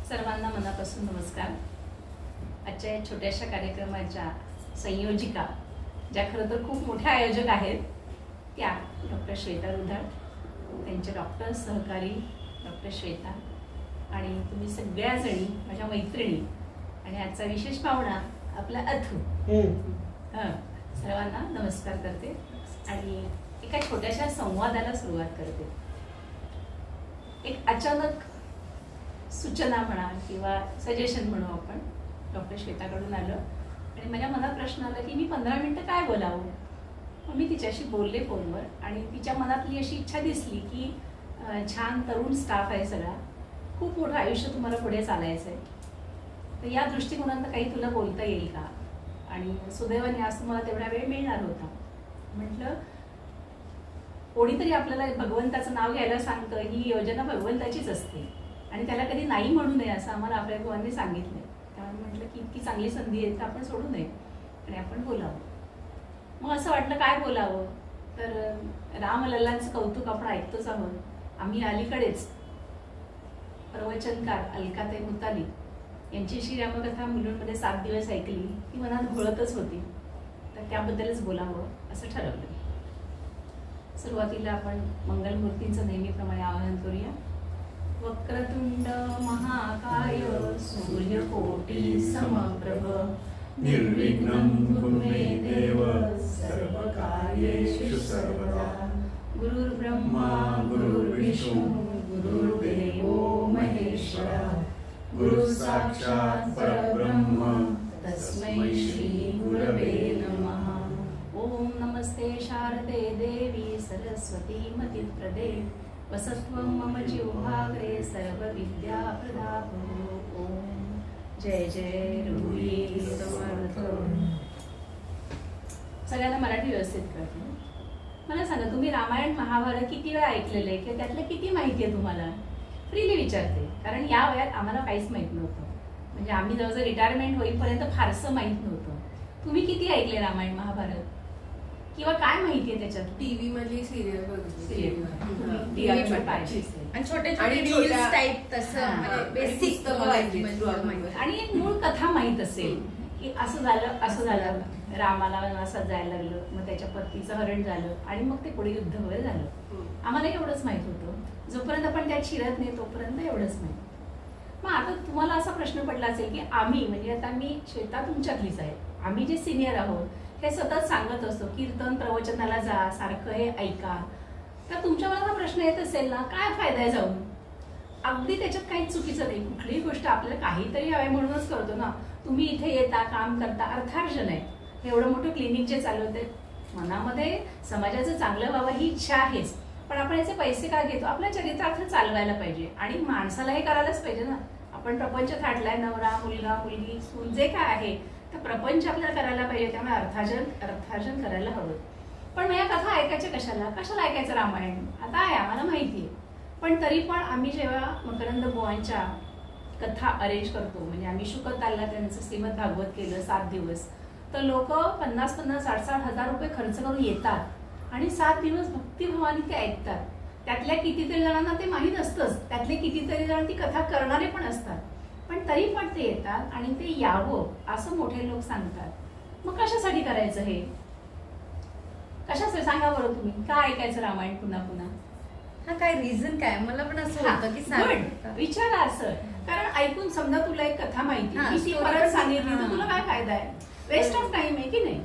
सर्वांना मनापासून नमस्कार. आजच्या या छोट्याशा कार्यक्रमाच्या संयोजिका, ज्या खरं तर खूप मोठ्या आयोजक आहेत, त्या डॉक्टर श्वेता रुधाळ, त्यांचे डॉक्टर सहकारी डॉक्टर श्वेता आणि तुम्ही सगळ्याजणी माझ्या मैत्रिणी आणि आजचा विशेष पाहुणा आपला अथू. सर्वांना नमस्कार करते आणि एका छोट्याशा संवादाला सुरुवात करते. एक अचानक सूचना म्हणा किंवा सजेशन म्हणू आपण डॉक्टर श्वेताकडून आलं आणि माझ्या मनात प्रश्न आला की मी 15 मिनिटं काय बोलावं. मग मी तिच्याशी बोलले फोनवर आणि तिच्या मनातली अशी इच्छा दिसली की छान तरुण स्टाफ आहे सगळा, खूप मोठं आयुष्य तुम्हाला पुढे चालायचं आहे, तर या दृष्टिकोनातनं काही तुला बोलता येईल का. आणि सुदैवाने आज तुम्हाला तेवढा वेळ मिळणार होता. म्हटलं कोणीतरी आपल्याला भगवंताचं नाव घ्यायला सांगतं, ही योजना भगवंताचीच असते आणि त्याला कधी नाही म्हणू नये असं आम्हाला आपल्या गुरुवांनी सांगितलंय. त्यामुळे म्हटलं की इतकी चांगली संधी आहे तर आपण सोडू नये आणि आपण बोलावं. मग असं वाटलं काय बोलावं, तर रामलल्लांचं कौतुक आपण ऐकतोच आहोत. आम्ही अलीकडेच प्रवचनकार अलकाताई मुताली यांची श्रीरामकथा मुलुंडमध्ये 7 दिवस ऐकली, ती मनात घोळतच होती, तर त्याबद्दलच बोलावं असं ठरवलं. सुरुवातीला आपण मंगलमूर्तींचं नेहमीप्रमाणे आवाहन करूया. वक्रतुंड महाकाय सूर्यकोटी समप्रभ निर्विघ्नं कुरु मे देव सर्वकार्येषु सर्वदा. गुरुर्ब्रह्मा गुरुर्विष्णू गुरुर्देवो महेश्वरा गुरुसाक्षात् परब्रह्म तस्मै श्री गुरवे नमः. ओम नमस्ते शारदे देवी सरस्वती मतिप्रदे वसत्वं मम जिह्वाग्रे सर्वविद्याप्रदाभो. ओम जय जय रघुवीर समर्थ. सगळ्यांना मराठी व्यवस्थित कळते. मला सांगा, तुम्ही रामायण महाभारत किती वेळा ऐकलेलं आहे किंवा त्यातलं किती माहिती आहे तुम्हाला? फ्रीली विचारते, कारण या वयात आम्हाला काहीच माहित नव्हतं. म्हणजे आम्ही जवळजवळ रिटायरमेंट होईपर्यंत फारसं माहित नव्हतं. तुम्ही किती ऐकले रामायण महाभारत किंवा काय माहिती आहे त्याच्यात? टीव्ही मधली सिरियल बघितली आणि छोटे टाईप तसं बेसिक आणि एक मूळ कथा माहित असेल की असं झालं असं झालं, रामाला वनवासात जायला लागलं, मग त्याच्या पत्नीचं हरण झालं आणि मग ते पुढे युद्ध वगैरे झालं. आम्हाला एवढंच माहित होतं. जोपर्यंत आपण त्यात शिरत नाही तोपर्यंत एवढंच माहित. मग आता तुम्हाला असा प्रश्न पडला असेल की आम्ही, म्हणजे आता मी श्वेता तुमच्यातलीच आहे, आम्ही जे सिनियर आहोत हे सतत सांगत असतो कीर्तन प्रवचनाला जा, सारखं हे ऐका, तर तुमच्या मनात प्रश्न येत असेल ना, काय फायदा आहे जाऊन? अगदी त्याच्यात काहीच चुकीचं नाही. कुठलीही गोष्ट आपल्याला काहीतरी हवंय म्हणूनच करतो ना. तुम्ही इथे येता, काम करता, अर्थार्जन आहे. एवढं मोठं क्लिनिक जे चालवते, मनामध्ये समाजाचं चांगलं व्हावं ही इच्छा आहेच, पण आपण याचे पैसे का घेतो? आपल्या चरित्रार्थ चालवायला पाहिजे आणि माणसाला हे करायलाच पाहिजे ना. आपण प्रपंच थाटलाय, नवरा मुलगा मुलगी सून जे काय आहे तर प्रपंच आपल्याला करायला पाहिजे. त्यामुळे अर्थार्जन करायला हवं. पण या कथा ऐकायच्या कशाला? कशाला ऐकायचं रामायण? आता आहे आम्हाला माहिती आहे, पण तरी पण आम्ही जेव्हा मकरंद बुवांच्या कथा अरेंज करतो, म्हणजे आम्ही शुकतालला त्यांचं श्रीमद भागवत केलं 7 दिवस, तर लोक 50-50, 60-60 हजार रुपये खर्च करून येतात आणि 7 दिवस भक्तिभावाने ते ऐकतात. त्यातल्या कितीतरी जणांना ते माहीत असतंच, त्यातले कितीतरी जण ती कथा करणारे पण असतात, पण तरी पण ते येतात आणि ते यावं असं मोठे लोक सांगतात. मग कशासाठी करायचं हे? कशासाठी सांगा बरं तुम्ही, का ऐकायचं रामायण पुन्हा पुन्हा? हा काय रिझन काय? मला पण असं होतं की विचारा असं, कारण ऐकून समजा तुला एक कथा माहिती परत सांगितली तर तुला काय फायदा आहे? वेस्ट ऑफ टाइम आहे की नाही?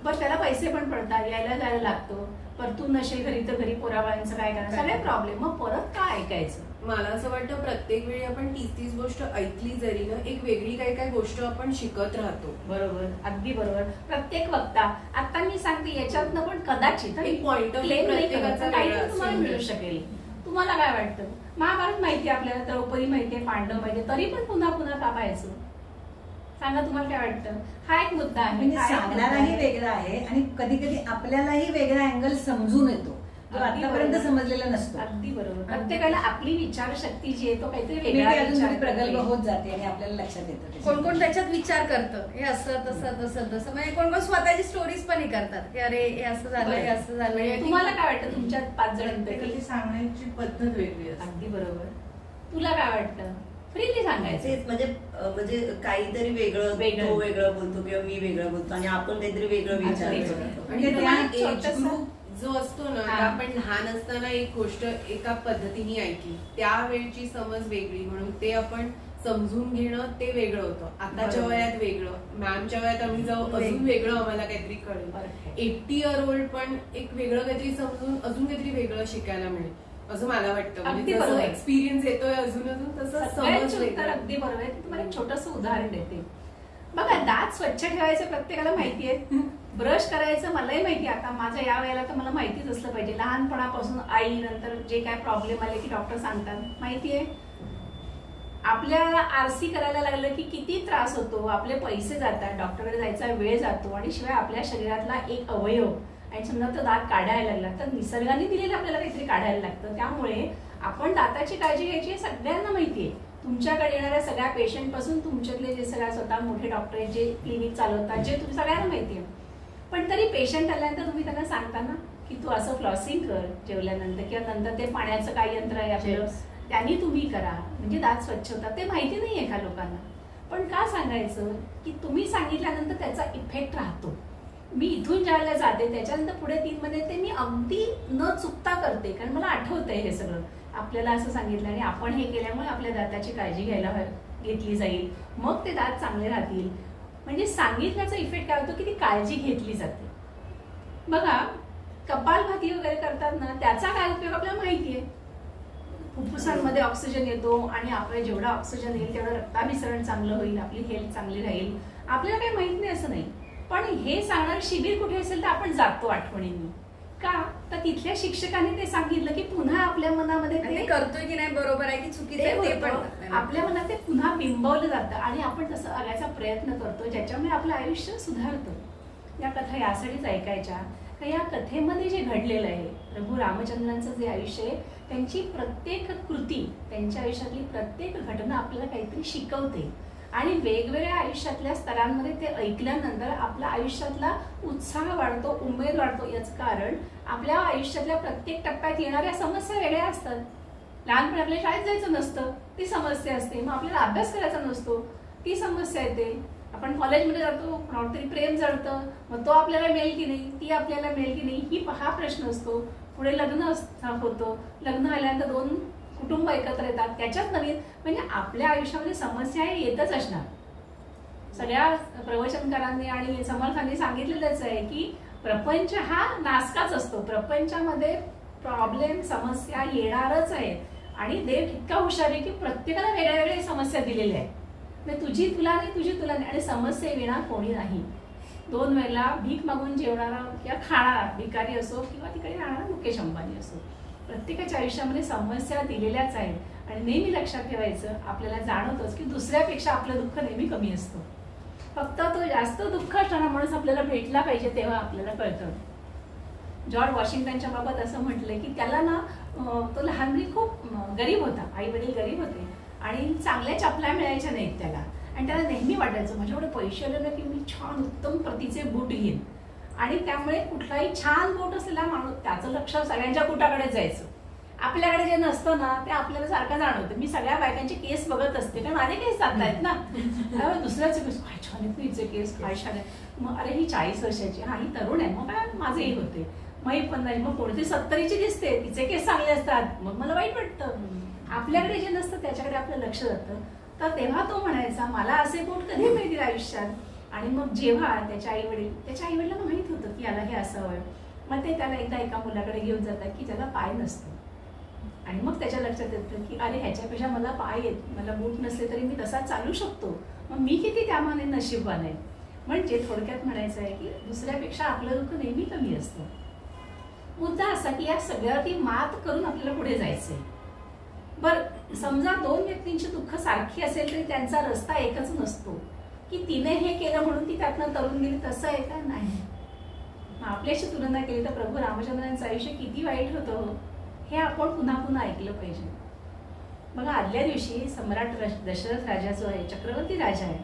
बस त्याला पैसे पण पडतात, यायला जायला लागतो, परतून नशे घरी तर घरी पोराबाळांचं काय करायचं, सगळे प्रॉब्लेम. मग परत का ऐकायचं? मला असं वाटतं प्रत्येक वेळी आपण 30 गोष्ट ऐकली जरी ना, एक वेगळी काय गोष्ट आपण शिकत राहतो. बरोबर, अगदी बरोबर. प्रत्येक वक्ता, आता मी सांगते याच्यातनं पण कदाचित एक पॉइंट ऑफ प्रत्येकाचा काही तुम्हाला मिळू शकेल. तुम्हाला काय वाटतं? महाभारत माहिती आपल्याला, द्रौपदी माहितीये, पांडव माहितीये, तरी पण पुन्हा पुन्हा का पाहायचं? सांगा तुम्हाला काय वाटतं? हा एक मुद्दा आहे. म्हणजे सांगणाराही वेगळा आहे आणि कधी कधी आपल्यालाही वेगळा अँगल समजून येतो जो आतापर्यंत समजलेला नसतो. अगदी बरोबर. प्रत्येकाला आपली विचारशक्ती जी आहे तो काहीतरी वेगळा प्रगल्भ होत जाते आणि आपल्याला लक्षात येतं. कोण कोण त्याच्यात विचार करतं, हे असं तसं तसं तसं, म्हणजे कोण कोण स्वतःची स्टोरीज पण हे करतात की अरे हे असं झालं, हे असं झालं. तुम्हाला काय वाटतं? तुमच्यात 5 जणांपैकी सांगण्याची पद्धत वेगळी असते. अगदी बरोबर. तुला काय वाटतं? फ्रीली सांगायचं. तेच म्हणजे काहीतरी वेगळं तो वेगळं बोलतो किंवा मी वेगळं बोलतो आणि आपण काहीतरी वेगळं विचारतो. आणि एज ग्रुप जो असतो ना, आपण लहान असताना एक गोष्ट एका पद्धतीने ऐकली, त्यावेळची समज वेगळी, म्हणून ते आपण समजून घेणं ते वेगळं होतं. आताच्या वयात वेगळं, मॅमच्या वयात आम्ही जाऊ अजून वेगळं आम्हाला काहीतरी कळेल. 80 year old पण एक वेगळं काहीतरी समजून अजून काहीतरी वेगळं शिकायला मिळेल असं मला वाटतं. म्हणजे जसं एक्सपिरियन्स येतोय अजून तसं समज. अगदी बरोबर आहे. तुम्हाला एक छोटंसं उदाहरण देते बघा. दात स्वच्छ ठेवायचं प्रत्येकाला माहितीये, ब्रश करायचं मलाही माहिती. आता माझ्या या वयाला तर मला माहितीच असलं पाहिजे. लहानपणापासून आई नंतर जे काय प्रॉब्लेम आले की डॉक्टर सांगतात माहितीये. आपल्याला आरसी करायला लागलं की किती त्रास होतो, आपले पैसे जातात, डॉक्टरकडे जायचा वेळ जातो आणि शिवाय आपल्या शरीरातला एक अवयव आणि समजा तो दात काढायला लागला तर निसर्गाने दिलेलं आपल्याला काहीतरी काढायला लागतं. त्यामुळे आपण दाताची काळजी घ्यायची हे सगळ्यांना माहितीये. तुमच्याकडे येणाऱ्या सगळ्या पेशंट पासून तुमच्यातले जे सगळ्या स्वतः मोठे डॉक्टर आहेत जे क्लिनिक चालवतात जे तुम्ही सगळ्यांना माहितीये. पण तरी पेशंट आल्यानंतर तुम्ही त्यांना सांगता ना की तू असं फ्लॉसिंग कर जेवल्यानंतर किंवा नंतर ते पाण्याचं काही यंत्र आहे आपलं त्यांनी तुम्ही करा म्हणजे दात स्वच्छ होतात. ते माहिती नाहीये का लोकांना. पण का सांगायचं की तुम्ही सांगितल्यानंतर त्याचा इफेक्ट राहतो. मी इथून ज्यावेळेला जाते त्याच्यानंतर पुढे 3 महिने ते मी अगदी न चुकता करते कारण मला आठवतंय हे सगळं. आपल्याला असं सांगितलं आणि आपण हे केल्यामुळे आपल्या दाताची काळजी घ्यायला घेतली जाईल, मग ते दात चांगले राहतील. म्हणजे सांगितल्याचा इफेक्ट काय होतो की ती काळजी घेतली जाते. बघा कपालभाती वगैरे करतात ना त्याचा काय उपयोग आपल्याला माहितीये. फुफ्फुसांमध्ये ऑक्सिजन येतो आणि आपल्याला जेवढा ऑक्सिजन येईल तेवढं रक्ताभिसरण चांगलं होईल, आपली हेल्थ चांगली राहील. आपल्याला काही माहित नाही असं नाही. पण हे सांगणार शिबिर कुठे असेल तर आपण जातो आठवणींनी. का तर तिथल्या शिक्षकांनी ते सांगितलं की पुन्हा आपल्या मनामध्ये ते करतोय की नाही बरोबर आहे की चुकीचं ते पण आपल्या मनात ते पुन्हा बिंबवलं जातं आणि आपण तसं करायचा प्रयत्न करतो ज्याच्यामुळे आपलं आयुष्य सुधारतं. या कथा यासाठीच ऐकायच्या का या कथेमध्ये जे घडलेलं आहे प्रभू रामचंद्रांचं जे आयुष्य आहे त्यांची प्रत्येक कृती त्यांच्या आयुष्यातली प्रत्येक घटना आपल्याला काहीतरी शिकवते आणि वेगवेगळ्या आयुष्यातल्या स्तरांमध्ये ते ऐकल्यानंतर आपल्या आयुष्यातला उत्साह वाढतो, उमेद वाढतो. याचं कारण आपल्या आयुष्यातल्या प्रत्येक टप्प्यात येणाऱ्या समस्या वेगळ्या असतात. लहानपणी आपल्या शाळेत जायचं नसतं ती समस्या असते, मग आपल्याला अभ्यास करायचा नसतो ती समस्या येते. आपण कॉलेजमध्ये जातो कोणावर तरी प्रेम जडतं मग तो आपल्याला मिळेल की नाही, ती आपल्याला मिळेल की नाही हा प्रश्न असतो. पुढे लग्न होतं, लग्न झाल्यानंतर 2 कुटुंब एकत्र येतात त्याच्यात नवीन म्हणजे आपल्या आयुष्यामध्ये समस्या येतच असणार. सगळ्या प्रवचनकारांनी आणि समर्थांनी सांगितलेलंच आहे की प्रपंच हा नासकाच असतो. प्रपंचामध्ये प्रॉब्लेम समस्या येणारच आहेत आणि देव इतका हुशार आहे की प्रत्येकाला वेगळ्या वेगळ्या समस्या दिलेल्या आहेत. तुझी तुला नाही तुझी तुला नाही आणि समस्येविना कोणी नाही. 2 वेळेला भीक मागून जेवणारा किंवा खाणारा भिकारी असो किंवा तिकडे राहणारा मुकेश अंबानी असो प्रत्येकाच्या आयुष्यामध्ये समस्या दिलेल्याच आहेत आणि नेहमी लक्षात ठेवायचं आपल्याला जाणवतोच की दुसऱ्यापेक्षा आपलं दुःख नेहमी कमी असतं. फक्त तो जास्त दुःख असणारा माणूस आपल्याला भेटला पाहिजे तेव्हा आपल्याला कळतं. जॉर्ज वॉशिंग्टनच्या बाबत असं म्हटलंय की त्याला ना तो लहानपणी खूप गरीब होता, आई वडील गरीब होते आणि चांगल्या चपल्या मिळायच्या नाहीत त्याला आणि त्याला नेहमी वाटायचं माझ्याकडे पैसे आले ना की मी छान उत्तम प्रतीचे बूट घेईन आणि त्यामुळे कुठलाही छान बूट असलेला माणूस त्याचं लक्ष सगळ्यांच्या बुटाकडे जायचं. आपल्याकडे जे नसतं ना ते आपल्याला सारखं जाणवतं. मी सगळ्या बायकांचे केस बघत असते कारण माझे केस जात आहेत ना. दुसऱ्याचे केस काय छान आहेत हिचे केस काय छान आहे. मग अरे ही 40 वर्षाची हा ही तरुण आहे मग काय माझेही होते मग 15 मग कोणती 70ची दिसते तिचे केस चांगले असतात मग मला वाईट वाटतं. आपल्याकडे जे नसतं त्याच्याकडे आपलं लक्ष जातं. तर तेव्हा तो म्हणायचा मला असे बूट कधी मिळतील आयुष्यात. आणि मग जेव्हा त्याच्या आईवडिलांना माहित होतं की याला हे असावं मग ते त्याला एकदा एका मुलाकडे घेऊन जातात की त्याला पाय नसतो आणि मग त्याच्या लक्षात येतं की अरे ह्याच्यापेक्षा मला पाय येत मला बूट नसले तरी मी तसा चालू शकतो मग मी किती त्यामाने नशीबवान आहे. म्हणजे थोडक्यात म्हणायचं आहे की दुसऱ्यापेक्षा आपलं दुःख नेहमी कमी असतं. मुद्दा असा की या सगळ्यावरती मात करून आपल्याला पुढे जायचंय. बरं समजा 2 व्यक्तींची दुःख सारखी असेल तरी त्यांचा रस्ता एकच नसतो की तिने हे केलं म्हणून ती त्यातनं तरुण गेली तसं आहे का नाही. आपल्याशी तुलना केली तर प्रभू रामचंद्रांचं आयुष्य किती वाईट होतं हे आपण पुन्हा पुन्हा ऐकलं पाहिजे. बघा आदल्या दिवशी सम्राट दशरथ राजा जो आहे चक्रवर्ती राजा आहे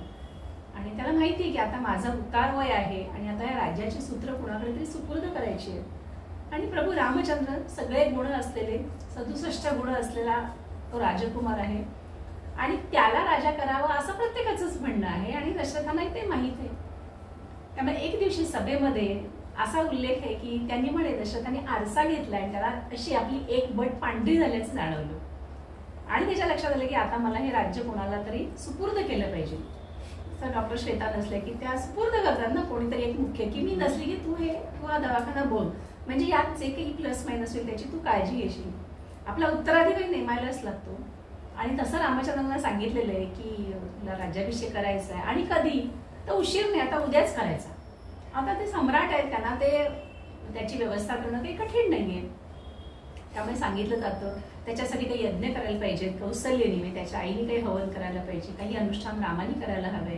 आणि त्याला माहिती आहे की आता माझा उतार वय आहे आणि आता या राज्याची सूत्र कुणाकडे तरी सुपूर्द करायची आहेत आणि प्रभू रामचंद्र सगळे गुण असलेले 67 गुण असलेला तो राजकुमार आहे आणि त्याला राजा करावा असं प्रत्येकाचंच म्हणणं आहे आणि दशरथांनाही ते माहीत आहे. त्यामुळे एक दिवशी सभेमध्ये असा उल्लेख आहे की त्यांनी म्हणे दशरथांनी आरसा घेतला आणि त्याला अशी आपली एक बट पांढरी झाल्याचं जाणवलं आणि त्याच्या लक्षात आलं की आता मला हे राज्य कोणाला तरी सुपूर्द केलं पाहिजे. तर डॉक्टर श्वेता नसले की त्या सुपूर्द करतात ना कोणीतरी एक मुख्य, की मी नसली की तू हा दवाखाना बघ, म्हणजे यात जे काही प्लस मायनस होईल त्याची तू काळजी घेशील. आपला उत्तराधिकारी नेमायलाच लागतो आणि तसं रामचंद्रांना सांगितलेलं आहे की तुला राज्याभिषेक करायचा आहे आणि कधी तर उशीर नाही, आता उद्याच करायचा. आता ते सम्राट आहेत, त्यांना ते त्याची व्यवस्था करणं काही कठीण नाहीये. त्यामुळे सांगितलं जातं त्याच्यासाठी काही यज्ञ करायला पाहिजेत, कौशल्यनी त्याच्या आईने काही हवन करायला पाहिजे, काही अनुष्ठान रामाने करायला हवे,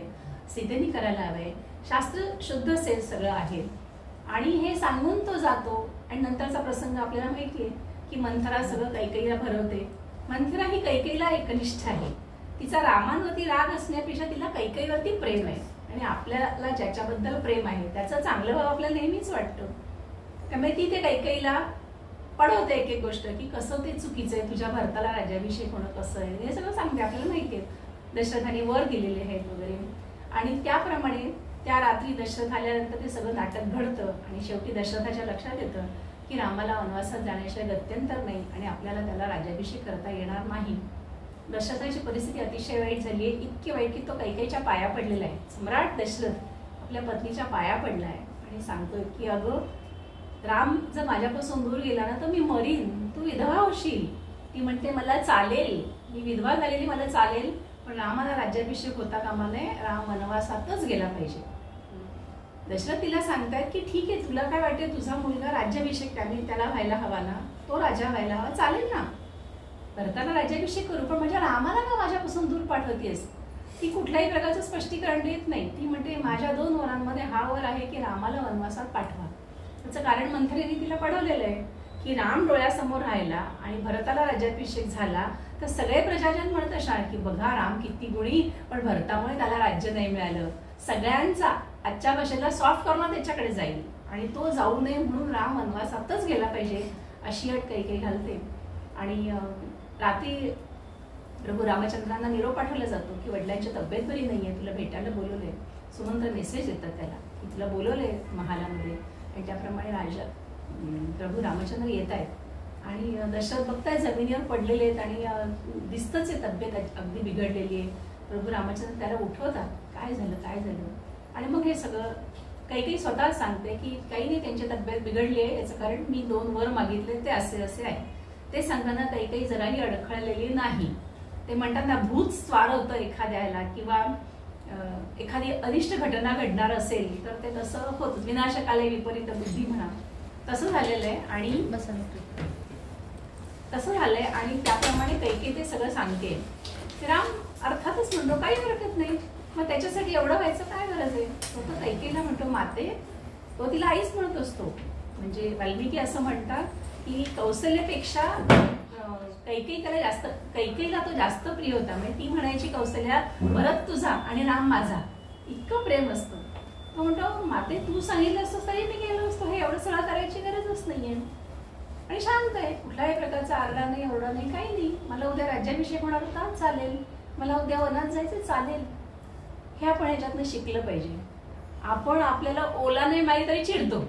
सीतेने करायला हवे, शास्त्र शुद्ध असेल सगळं आहे. आणि हे सांगून तो जातो आणि नंतरचा प्रसंग आपल्याला माहितीये की मंथरा सगळं कैकेयीला भरवते. मंथरा ही कैकेयीला एकनिष्ठ आहे, तिचा रामांवरती राग असण्यापेक्षा तिला कैकेयीवरती प्रेम आहे आणि आपल्याला ज्याच्याबद्दल प्रेम आहे त्याचं चांगलं व्हावं आपल्याला नेहमीच वाटतं. त्यामुळे ती ते कैकेयीला पडवते एक एक गोष्ट की कसं ते चुकीचं आहे, तुझ्या भरताला राज्याभिषेक होणं कसं आहे हे सगळं सांगते. आपल्याला माहिती आहे दशरथाने वर दिलेले आहेत वगैरे आणि त्याप्रमाणे त्या रात्री दशरथ आल्यानंतर ते सगळं नाटक घडतं आणि शेवटी दशरथाच्या लक्षात येतं की रामाला वनवासात जाण्याशिवाय गत्यंतर नाही आणि आपल्याला त्याला राज्याभिषेक करता येणार नाही. दशरथाची परिस्थिती अतिशय वाईट झाली आहे, इतकी वाईट की तो कैकेयीच्या पाया पडलेला आहे. सम्राट दशरथ आपल्या पत्नीच्या पाया पडला आहे आणि सांगतोय की अगं राम जर माझ्यापासून दूर गेला ना तर मी मरीन, तू विधवा होशील. ती म्हणते मला चालेल, मी विधवा झालेली मला चालेल, पण रामाला राज्याभिषेक होता कामा नये, राम वनवासातच गेला पाहिजे. दशरथ तिला सांगतायत की ठीक आहे, तुला काय वाटते तुझा मुलगा राज्याभिषेक त्याला व्हायला हवा ना, तो राजा व्हायला हवा, चालेल ना, भरताला राज्याभिषेक करू, पण माझ्या रामाला का माझ्यापासून दूर पाठवतेस. ती कुठल्याही प्रकारचं स्पष्टीकरण देत नाही. ती म्हणते माझ्या 2 वरांमध्ये हा वर आहे की रामाला वनवासात पाठवा. त्याचं कारण मंथरेने तिला पडवलेलं आहे की राम डोळ्यासमोर राहिला आणि भरताला राज्याभिषेक झाला तर सगळे प्रजाजन म्हणत असणार की बघा राम किती गुणी, पण भरतामुळे त्याला राज्य नाही मिळालं. सगळ्यांचा आजच्या भाषेला सॉफ्ट करणं त्याच्याकडे जाईल आणि तो जाऊ नये म्हणून राम वनवासातच गेला पाहिजे अशी अट कैकेयी घालते. आणि रात्री प्रभू रामचंद्रांना निरोप पाठवला जातो की वडिलांची तब्येत बरी नाहीये, तुला भेटायला बोलवले. सुमंत्र मेसेज येतात त्याला की तुला बोलवले महालामध्ये आणि त्याप्रमाणे राजा प्रभू रामचंद्र येत आहेत आणि दशरथ बघताय जमिनीवर पडलेले आहेत आणि दिसतच आहे तब्येत अगदी बिघडलेली आहे. प्रभू रामचंद्र त्याला उठवतात, काय झालं काय झालं. आणि मग हे सगळं काही स्वतः सांगते की काही नाही, त्यांची तब्येत बिघडली आहे, याचं कारण मी 2 वर मागितले ते असे असे आहे. ते सांगताना काही जराही अडखळलेली नाही. ते म्हणतात ना भूत स्वार होतं एखाद्याला किंवा एखादी अनिष्ट घटना घडणार असेल तर ते तसं होतं, विनाशकाले विपरीत बुद्धी म्हणा, तसं झालेलं आहे. आणि तसं झालंय आणि त्याप्रमाणे कैकेयी ते सगळं सांगते. राम अर्थातच म्हणतो काही हरकत नाही, मग त्याच्यासाठी एवढं व्हायचं काय गरज आहे. तो तर कैकेयीला म्हणतो माते, तो तिला आईच म्हणत असतो. म्हणजे वाल्मिकी असं म्हणतात की कौशल्यापेक्षा कैकेयीला तो जास्त प्रिय होता. म्हणजे ती म्हणायची कौशल्या भरत तुझा आणि राम माझा, इतकं प्रेम असतं. तो म्हणतो माते तू सांगितलं असतं तरी मी गेलो असतो, हे एवढं सगळं करायची गरजच नाहीये. आणि शांत आहे, कुठल्याही प्रकारचा आरडा नाही ओरडा नाही काही नाही. मला उद्या राज्याभिषेक होणार होता चालेल, मला उद्या वनात जायचं चालेल. हे आपण ह्याच्यातनं शिकलं पाहिजे. आपण आपल्याला ओला नाही माहिती तरी चिडतो,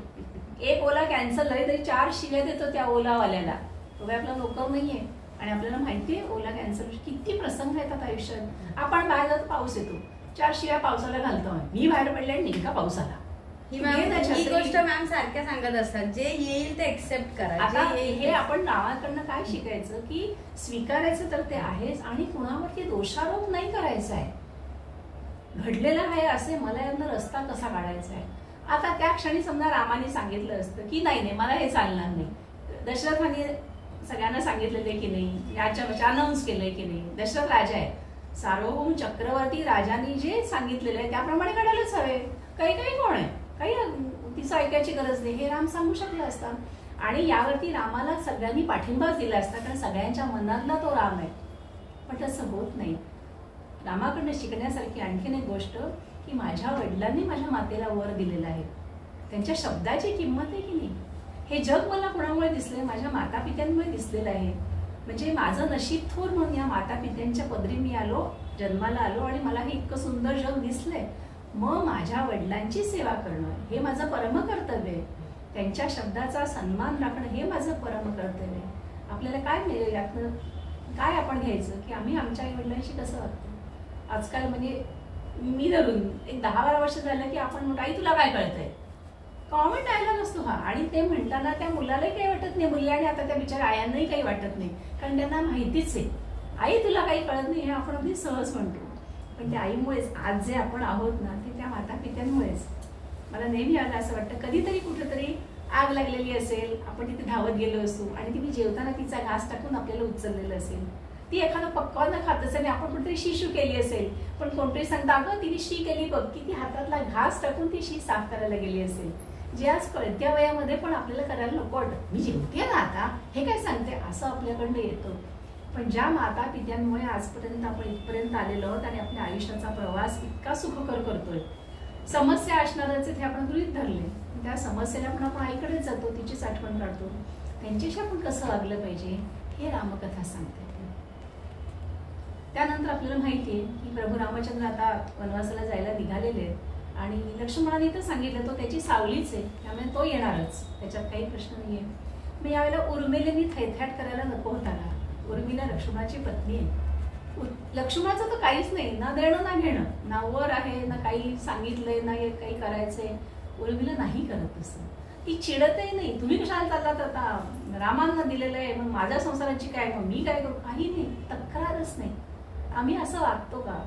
एक ओला कॅन्सल झाली तरी 4 शिव्या देतो त्या ओलावाल्याला. तो काही आपला नोकर नाहीये आणि आपल्याला माहितीये ओला कॅन्सल किती प्रसंग येतात आयुष्यात. आपण बाहेर जातो, पाऊस येतो, 4 शिव्या पावसाला घालतो, मी बाहेर पडले आणि नेमका पाऊस आला. ही गोष्ट मॅम सारख्या सांगत असतात, जे येईल ते एक्सेप्ट करा. आता हे आपण रामाकडनं काय शिकायचं की स्वीकारायचं तर ते आहेच आणि कुणावरती दोषारोप नाही करायचा आहे. घडलेला आहे असे मला यातनं रस्ता कसा काढायचा आहे. आता त्या क्षणी समजा रामाने सांगितलं असतं की नाही मला हे चालणार नाही, दशरथाने सगळ्यांना सांगितलेले की नाही, याच्या अनाऊन्स केलंय की नाही, दशरथ राजा आहे, सार्वभौम चक्रवर्ती राजाने जे सांगितलेलं आहे त्याप्रमाणे घडायलाच हवे. काही कोण आहे, काही तिचं ऐकायची गरज नाही, हे राम सांगू शकला असता. आणि यावरती रामाला सगळ्यांनी पाठिंबाच दिला असता कारण सगळ्यांच्या मनातला तो राम आहे. पण तसं होत नाही. रामाकडनं शिकण्यासारखी आणखीन एक गोष्ट की माझ्या वडिलांनी माझ्या मातेला वर दिलेला आहे, त्यांच्या शब्दाची किंमत आहे की नाही. हे जग मला कुणामुळे दिसलंय, माझ्या माता पित्यांमुळे दिसलेलं आहे. म्हणजे माझं नशीब थोर म्हणून या माता पित्यांच्या पदरी मी आलो, जन्माला आलो आणि मला हे इतकं सुंदर जग दिसलंय. मग माझ्या वडिलांची सेवा करणं हे माझं परम कर्तव्य आहे. त्यांच्या शब्दाचा सन्मान राखणं हे माझं परम कर्तव्य आहे. आपल्याला काय मिळेल यातनं? काय आपण घ्यायचं की आम्ही आमच्या आई वडिलांशी कसं वागतो. आजकाल म्हणजे मी धरून एक 10-12 वर्ष झालं की आपण म्हणतो आई तुला काय कळतंय, कॉमन डायलॉग असतो हा. आणि ते म्हणताना त्या मुलालाही काही वाटत नाही, मुली आणि आता त्या बिचाऱ्या आयांनाही काही वाटत नाही, कारण त्यांना माहितीच आहे आई तुला काही कळत नाही हे आपण अगदी सहज म्हणतो. पण त्या आईमुळेच आज जे आपण आहोत ना ते त्या माता पित्यांमुळेच. मला नेहमी आलं असं वाटतं कधीतरी कुठेतरी आग लागलेली असेल, आपण तिथे धावत गेलो असू आणि तिने जेवताना तिचा घास टाकून आपल्याला उचललेलं असेल, ती एखादं पक्वान खात असेल आणि आपण कुठेतरी शिशू केली असेल, पण कोणतरी सांगता अगं तिने शी केली बघ, की ती हातातला घास टाकून ती शी साफ करायला गेली असेल, जे आज कळत्या वयामध्ये पण आपल्याला करायला नको वाटत. मी जेवते ना आता हे काय सांगते असं आपल्याकडनं येतं. पण ज्या माता पित्यांमुळे आजपर्यंत आपण इथपर्यंत आलेलो आहोत आणि आपल्या आयुष्याचा प्रवास इतका सुखकर करतोय, समस्या असणारच ते आपण गृहीत धरले, त्या समस्येला पण आपण आईकडेच जातो, तिचीच आठवण काढतो. त्यांच्याशी आपण कसं वागलं पाहिजे हे रामकथा सांगते. त्यानंतर आपल्याला माहितीये की प्रभू रामचंद्र आता वनवासाला जायला निघालेले आहेत आणि लक्ष्मणाने तर सांगितलं तो त्याची सावलीच आहे, त्यामुळे तो येणारच, त्याच्यात काही प्रश्न नाहीये. मग यावेळेला उर्मिलेनी थैथाट करायला नको होता ना. उर्मिला लक्ष्मणाची पत्नी आहे. लक्ष्मणाचं तर काहीच नाही, ना देणं ना घेणं, ना वर आहे ना काही सांगितलंय ना काही करायचंय. उर्मिला नाही करत तसं, ती चिडतही नाही. तुम्ही कशाला चाललात आता, रामांना दिलेलं आहे मग माझ्या संसाराची काय, मग मी काय करू, काही नाही, तक्रारच नाही. आम्ही असं वागतो का?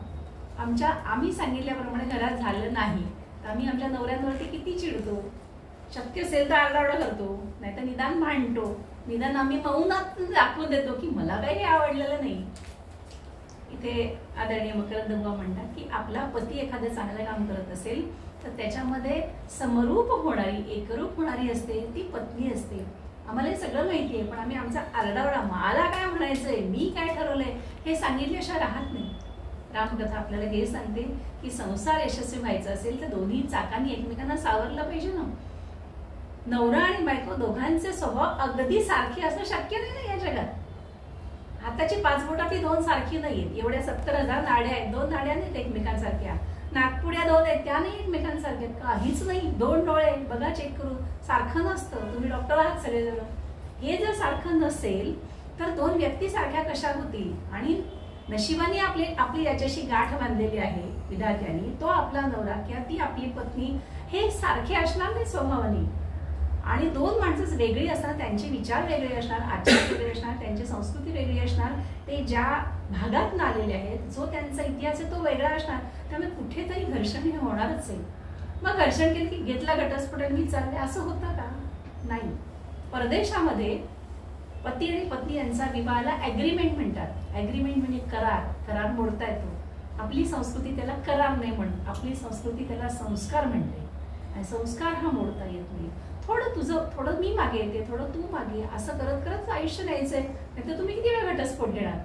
आम्ही सांगितल्याप्रमाणे घरात झालं नाही तर आम्ही आमच्या नवऱ्यांवरती किती चिडतो. शक्य असेल तर आरडाओरडा करतो, नाही तर निदान भांडतो, निदान आम्ही मौनात दाखवून देतो की मला काही आवडलेलं नाही. इथे आदरणीय मकरंद बुवा म्हणतात की आपला पती एखादं चांगलं काम करत असेल तर त्याच्यामध्ये समरूप होणारी, एकरूप होणारी असते ती पत्नी असते. आम्हाला हे सगळं माहिती आहे, पण आम्ही आमचा आरडाओरडा, मला काय म्हणायचंय, मी काय ठरवलंय हे सांगितल्याशिवाय राहत नाही. रामकथा आपल्याला हे सांगते की संसार यशस्वी व्हायचा असेल तर दोन्ही चाकांनी एकमेकांना सावरलं पाहिजे ना. नवरा आणि बायको दोघांचे स्वभाव अगदी सारखे असणं शक्य नाही ना या जगात. हाताची 5 बोटाची 2 सारखी नाहीयेत. एवढ्या 70,000 नाड्या आहेत, 2 नाड्या नाहीत एकमेकांसारख्या. नागपुड्या 2 आहेत त्या नाही एकमेकांसारख्या, काहीच नाही. 2 डोळे बघा चेक करून, सारखं नसतं. तुम्ही डॉक्टर आहात सगळेजण. हे जर सारखं नसेल तर 2 व्यक्ती सारख्या कशा होतील? आणि नशिबाने आपली याच्याशी गाठ बांधलेली आहे विधात्याने, तो आपला नवरा किंवा ती आपली पत्नी, हे सारखे असणार नाही स्वभावाने. आणि 2 माणसं वेगळी असणार, त्यांचे विचार वेगळे असणार, आचार वेगळे असणार, त्यांची संस्कृती वेगळी असणार, ते ज्या भागात आलेले आहेत, जो त्यांचा इतिहास आहे तो वेगळा असणार. त्यामुळे कुठेतरी घर्षण हे होणारच आहे. मग घर्षण केलं की घेतला घटस्फोट आणि मी चालले, असं होतं का? नाही. परदेशामध्ये पती आणि पत्नी यांचा विवाहाला ॲग्रीमेंट म्हणतात. ॲग्रीमेंट म्हणजे करार मोडता येतो. आपली संस्कृती त्याला करार नाही म्हणत, आपली संस्कृती त्याला संस्कार म्हणते. आणि संस्कार हा मोडता येत नाही. थोडं तुझं, थोडं मी मागे येते, थोडं तू मागे, असं करत करत आयुष्य न्यायचंय. नाहीतर तुम्ही किती वेळा घटस्फोट देणार?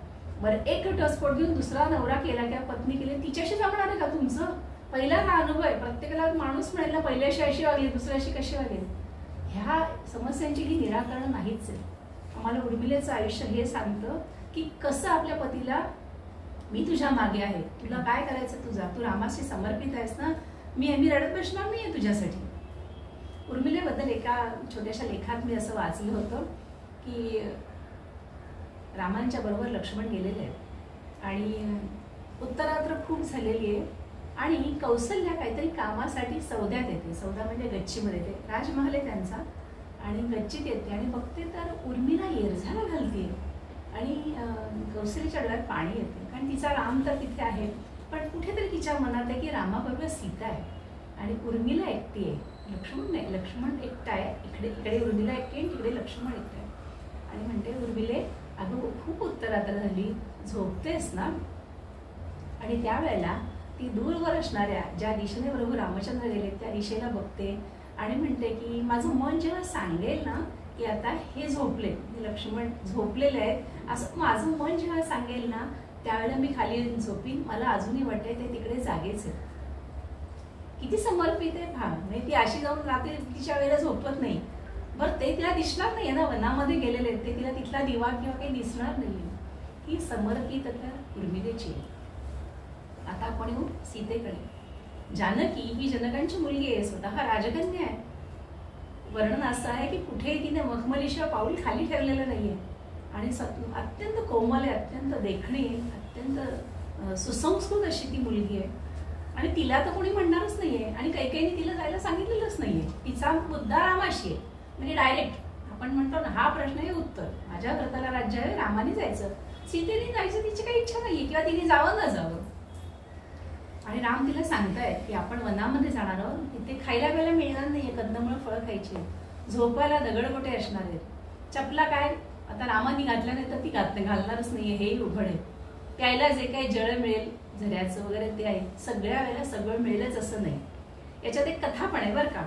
बरं, एक घटस्फोट घेऊन दुसरा नवरा केला किंवा पत्नी केली, तिच्याशी जमणार आहे का तुमचं? पहिला हा अनुभव आहे. प्रत्येकाला माणूस म्हणायला पहिल्याशी अशी वागली, दुसऱ्याशी कशी वागेल? ह्या समस्यांची ही निराकरण नाहीच आहे. आम्हाला उर्मिलेचं आयुष्य हे सांगतं की कसं आपल्या पतीला, मी तुझ्या मागे आहे, तुला काय करायचं तुझा, तू रामाशी समर्पित आहेस ना, मी रडत बसणार नाहीये तुझ्यासाठी. उर्मिलेबद्दल एका छोट्याशा लेखात मी असं वाचलं होतं की रामांच्या बरोबर लक्ष्मण गेलेले आहेत आणि उत्तरात्र खूप झालेली आहे आणि कौसल्या काहीतरी कामासाठी सौद्यात येते. सौदा म्हणजे गच्चीमध्ये येते. राजमहाल आहे त्यांचा आणि गच्चीत येते आणि बघते तर उर्मिला येरझारा घालते आणि कौसल्याच्या डोळ्यात पाणी येते, कारण तिचा राम तर तिथे आहे, पण कुठेतरी तिच्या मनात आहे की रामाबरोबर सीता आहे आणि उर्मिला एकटी आहे. लक्ष्मण नाही, लक्ष्मण एकटा आहे. इकडे उर्मिला एकटी आहे, तिकडे लक्ष्मण एकटा आहे. आणि म्हणते उर्मिले, अगं खूप उत्तरात्र झाली, झोपतेस ना? आणि त्यावेळेला ती दूरवर असणाऱ्या ज्या दिशेने प्रभू रामचंद्र गेले त्या दिशेला बघते आणि म्हणते की माझं मन जेव्हा सांगेल ना की आता हे झोपले, लक्ष्मण झोपलेले आहेत, असं माझं मन जेव्हा सांगेल ना त्यावेळेला मी खाली झोपीन. मला अजूनही वाटते ते तिकडे जागेच आहे. किती समर्पित आहे भाग. म्हणजे ती अशी जाऊन रात्री तिच्या वेळेला झोपत नाही, बरं ते तिला दिसणार नाहीये ना, वनामध्ये गेलेले ते तिला तिथला दिवा किंवा काही दिसणार नाहीये. ही समर्पितता उर्मिलेची आहे. आता आपण येऊ सीतेकडे. जानकी ही जनकांची मुलगी आहे, स्वतः राजकन्या आहे. वर्णन असं आहे की कुठेही तिने मखमलीशिवाय पाऊल खाली ठेवलेलं नाहीये आणि अत्यंत कोमल आहे, अत्यंत देखणी, अत्यंत सुसंस्कृत अशी ती मुलगी आहे. आणि तिला तर कोणी म्हणणारच नाहीये आणि कैकेयीने तिला जायला सांगितलेलंच नाहीये. तिचा मुद्दा रामाशी आहे, म्हणजे डायरेक्ट आपण म्हणतो ना, हा प्रश्न हे उत्तर, माझ्या व्रताला राज्य आहे, रामाने जायचं, सीतेने जायचं तिची काही इच्छा नाहीये किंवा तिने जावं न जावं. आणि राम तिला सांगतायत की आपण वनामध्ये जाणार आहोत, तिथे खायला प्यायला मिळणार नाहीये, कंदमुळं फळं खायची, झोपायला दगडगोटे असणार आहेत, चपला काय आता रामाने घातल्या नाही तर ती घालणारच नाहीये, हेही उघड आहे. प्यायला जे काही जळ मिळेल झऱ्याचं वगैरे ते आहे, सगळ्या वेळेला सगळं मिळेलच असं नाही. याच्यात एक कथा पण आहे बरं का,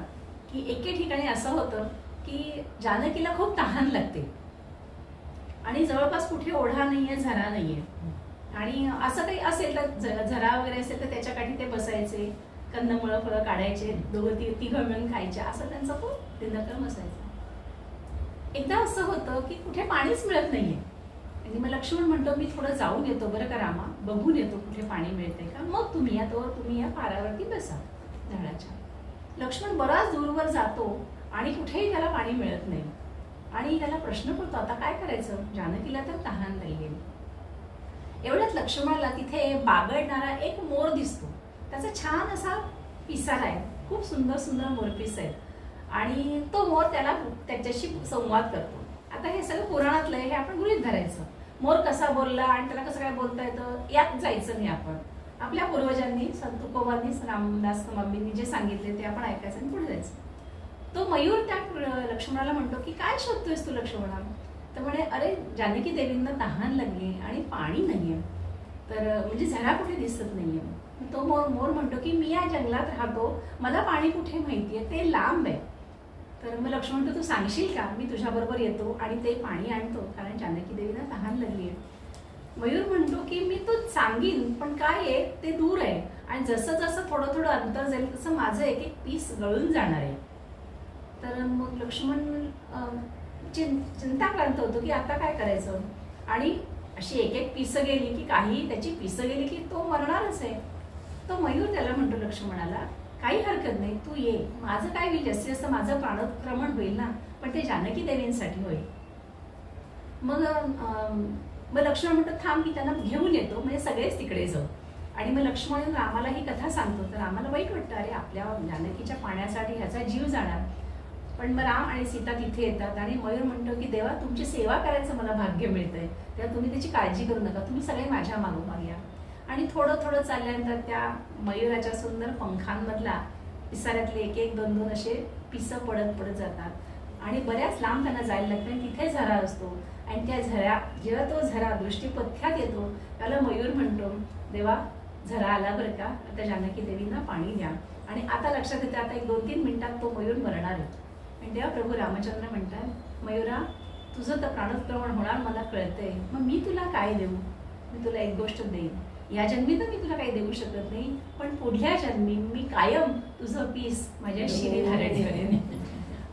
की एके ठिकाणी असं होतं की जानकीला खूप तहान लागते आणि जवळपास कुठे ओढा नाहीये, झरा नाहीये. आणि असं काही असेल तर झरा वगैरे असेल तर त्याच्या काठी ते बसायचे, कंदमुळं फळं काढायचे, दोघं तिघं मिळून खायचे, असं त्यांचा खूप दिनक्रम असायचा. एकदा असं होतं की कुठे पाणीच मिळत नाहीये. म्हणजे मग लक्ष्मण म्हणतो मी थोडं जाऊन येतो बरं का रामा, बघून येतो कुठे पाणी मिळतंय का, मग तुम्ही या पारावरती बसा झाडाच्या. लक्ष्मण बराच दूरवर जातो आणि कुठेही त्याला पाणी मिळत नाही. आणि त्याला प्रश्न पडतो आता काय करायचं, जानकीला तर तहान नाहीये. एवढ्यात लक्ष्मणाला तिथे बागडणारा एक मोर दिसतो. त्याचा छान असा पिसारा आहे, खूप सुंदर सुंदर मोरपीस आहेत आणि तो मोर त्याच्याशी संवाद करतो. आता हे सगळं पुराणातलं आहे, हे आपण गृहीत धरायचं. मोर कसा बोलला आणि त्याला कसं काय बोलता येतं यात जायचं नाही. आपण आपल्या पूर्वजांनी, संत तुकोबांनी, रामदास स्वामींनी जे सांगितले ते आपण ऐकायचं आणि पुढे जायचं. तो मयूर त्या लक्ष्मणाला म्हणतो की काय शोधतोयस तू लक्ष्मणा. तर म्हणे अरे जानकी देवींना तहान लागली आणि पाणी नाहीये, तर म्हणजे झरा कुठे दिसत नाहीये. तो मोर म्हणतो की मी या जंगलात राहतो, मला पाणी कुठे माहितीये, ते लांब आहे. तर मग लक्ष्मण म्हणतो तू सांगशील का, मी तुझ्या बरोबर येतो आणि ते पाणी आणतो, कारण जानकी देवीला तहान लागली आहे. मयूर म्हणतो की मी तो सांगीन, पण काय आहे ते दूर आहे आणि जसं जसं थोडं थोडं अंतर जाईल तसं माझं एक एक पीस गळून जाणार आहे. तर मग लक्ष्मण चिंताक्रांत होतो की आता काय करायचं. आणि अशी एक एक पिसं गेली की काही त्याची पिसं गेली की तो मरणारच आहे. तो मयूर त्याला म्हणतो लक्ष्मणाला काही हरकत नाही, तू ये, माझं काय होईल, जास्तीत जास्त माझं प्राणोत्क्रमण होईल ना, पण ते जानकी देवींसाठी होईल. मग लक्ष्मण म्हणतो थांब मी त्यांना घेऊन येतो, म्हणजे सगळेच तिकडे जाऊ. आणि मग लक्ष्मण रामाला ही कथा सांगतो. तर रामाला वाईट वाटतं, अरे आपल्या जानकीच्या पाण्यासाठी ह्याचा जीव जाणार. पण मग राम आणि सीता तिथे येतात आणि मयूर म्हणतो की देवा तुमची सेवा करायचं मला भाग्य मिळतंय, तेव्हा तुम्ही त्याची काळजी करू नका, तुम्ही सगळे माझ्या मागोमाग या. आणि थोडं थोडं चालल्यानंतर त्या मयुराच्या सुंदर पंखांमधला पिसाऱ्यातले एक एक दोन दोन असे पिसं पडत पडत जातात आणि बऱ्याच लांब त्यांना जायला लागतं. आणि तिथे झरा असतो आणि त्या जेव्हा तो झरा दृष्टीपथ्यात येतो त्याला मयूर म्हणतो देवा झरा आला बरं का, आता जानकी देवींना पाणी द्या. आणि आता लक्षात येते आता 1-2-3 मिनिटात तो मयूर मरणार आहे. आणि तेव्हा प्रभू रामचंद्र म्हणतात मयूरा तुझं तर प्राणोत्क्रमण होणार मला कळतंय, मग मी तुला काय देऊ. मी तुला एक गोष्ट देईन, या जन्मी तर मी तुला काही देऊ शकत नाही, पण पुढल्या जन्मी मी कायम तुझं पीस माझ्या शिरी धारण करेन.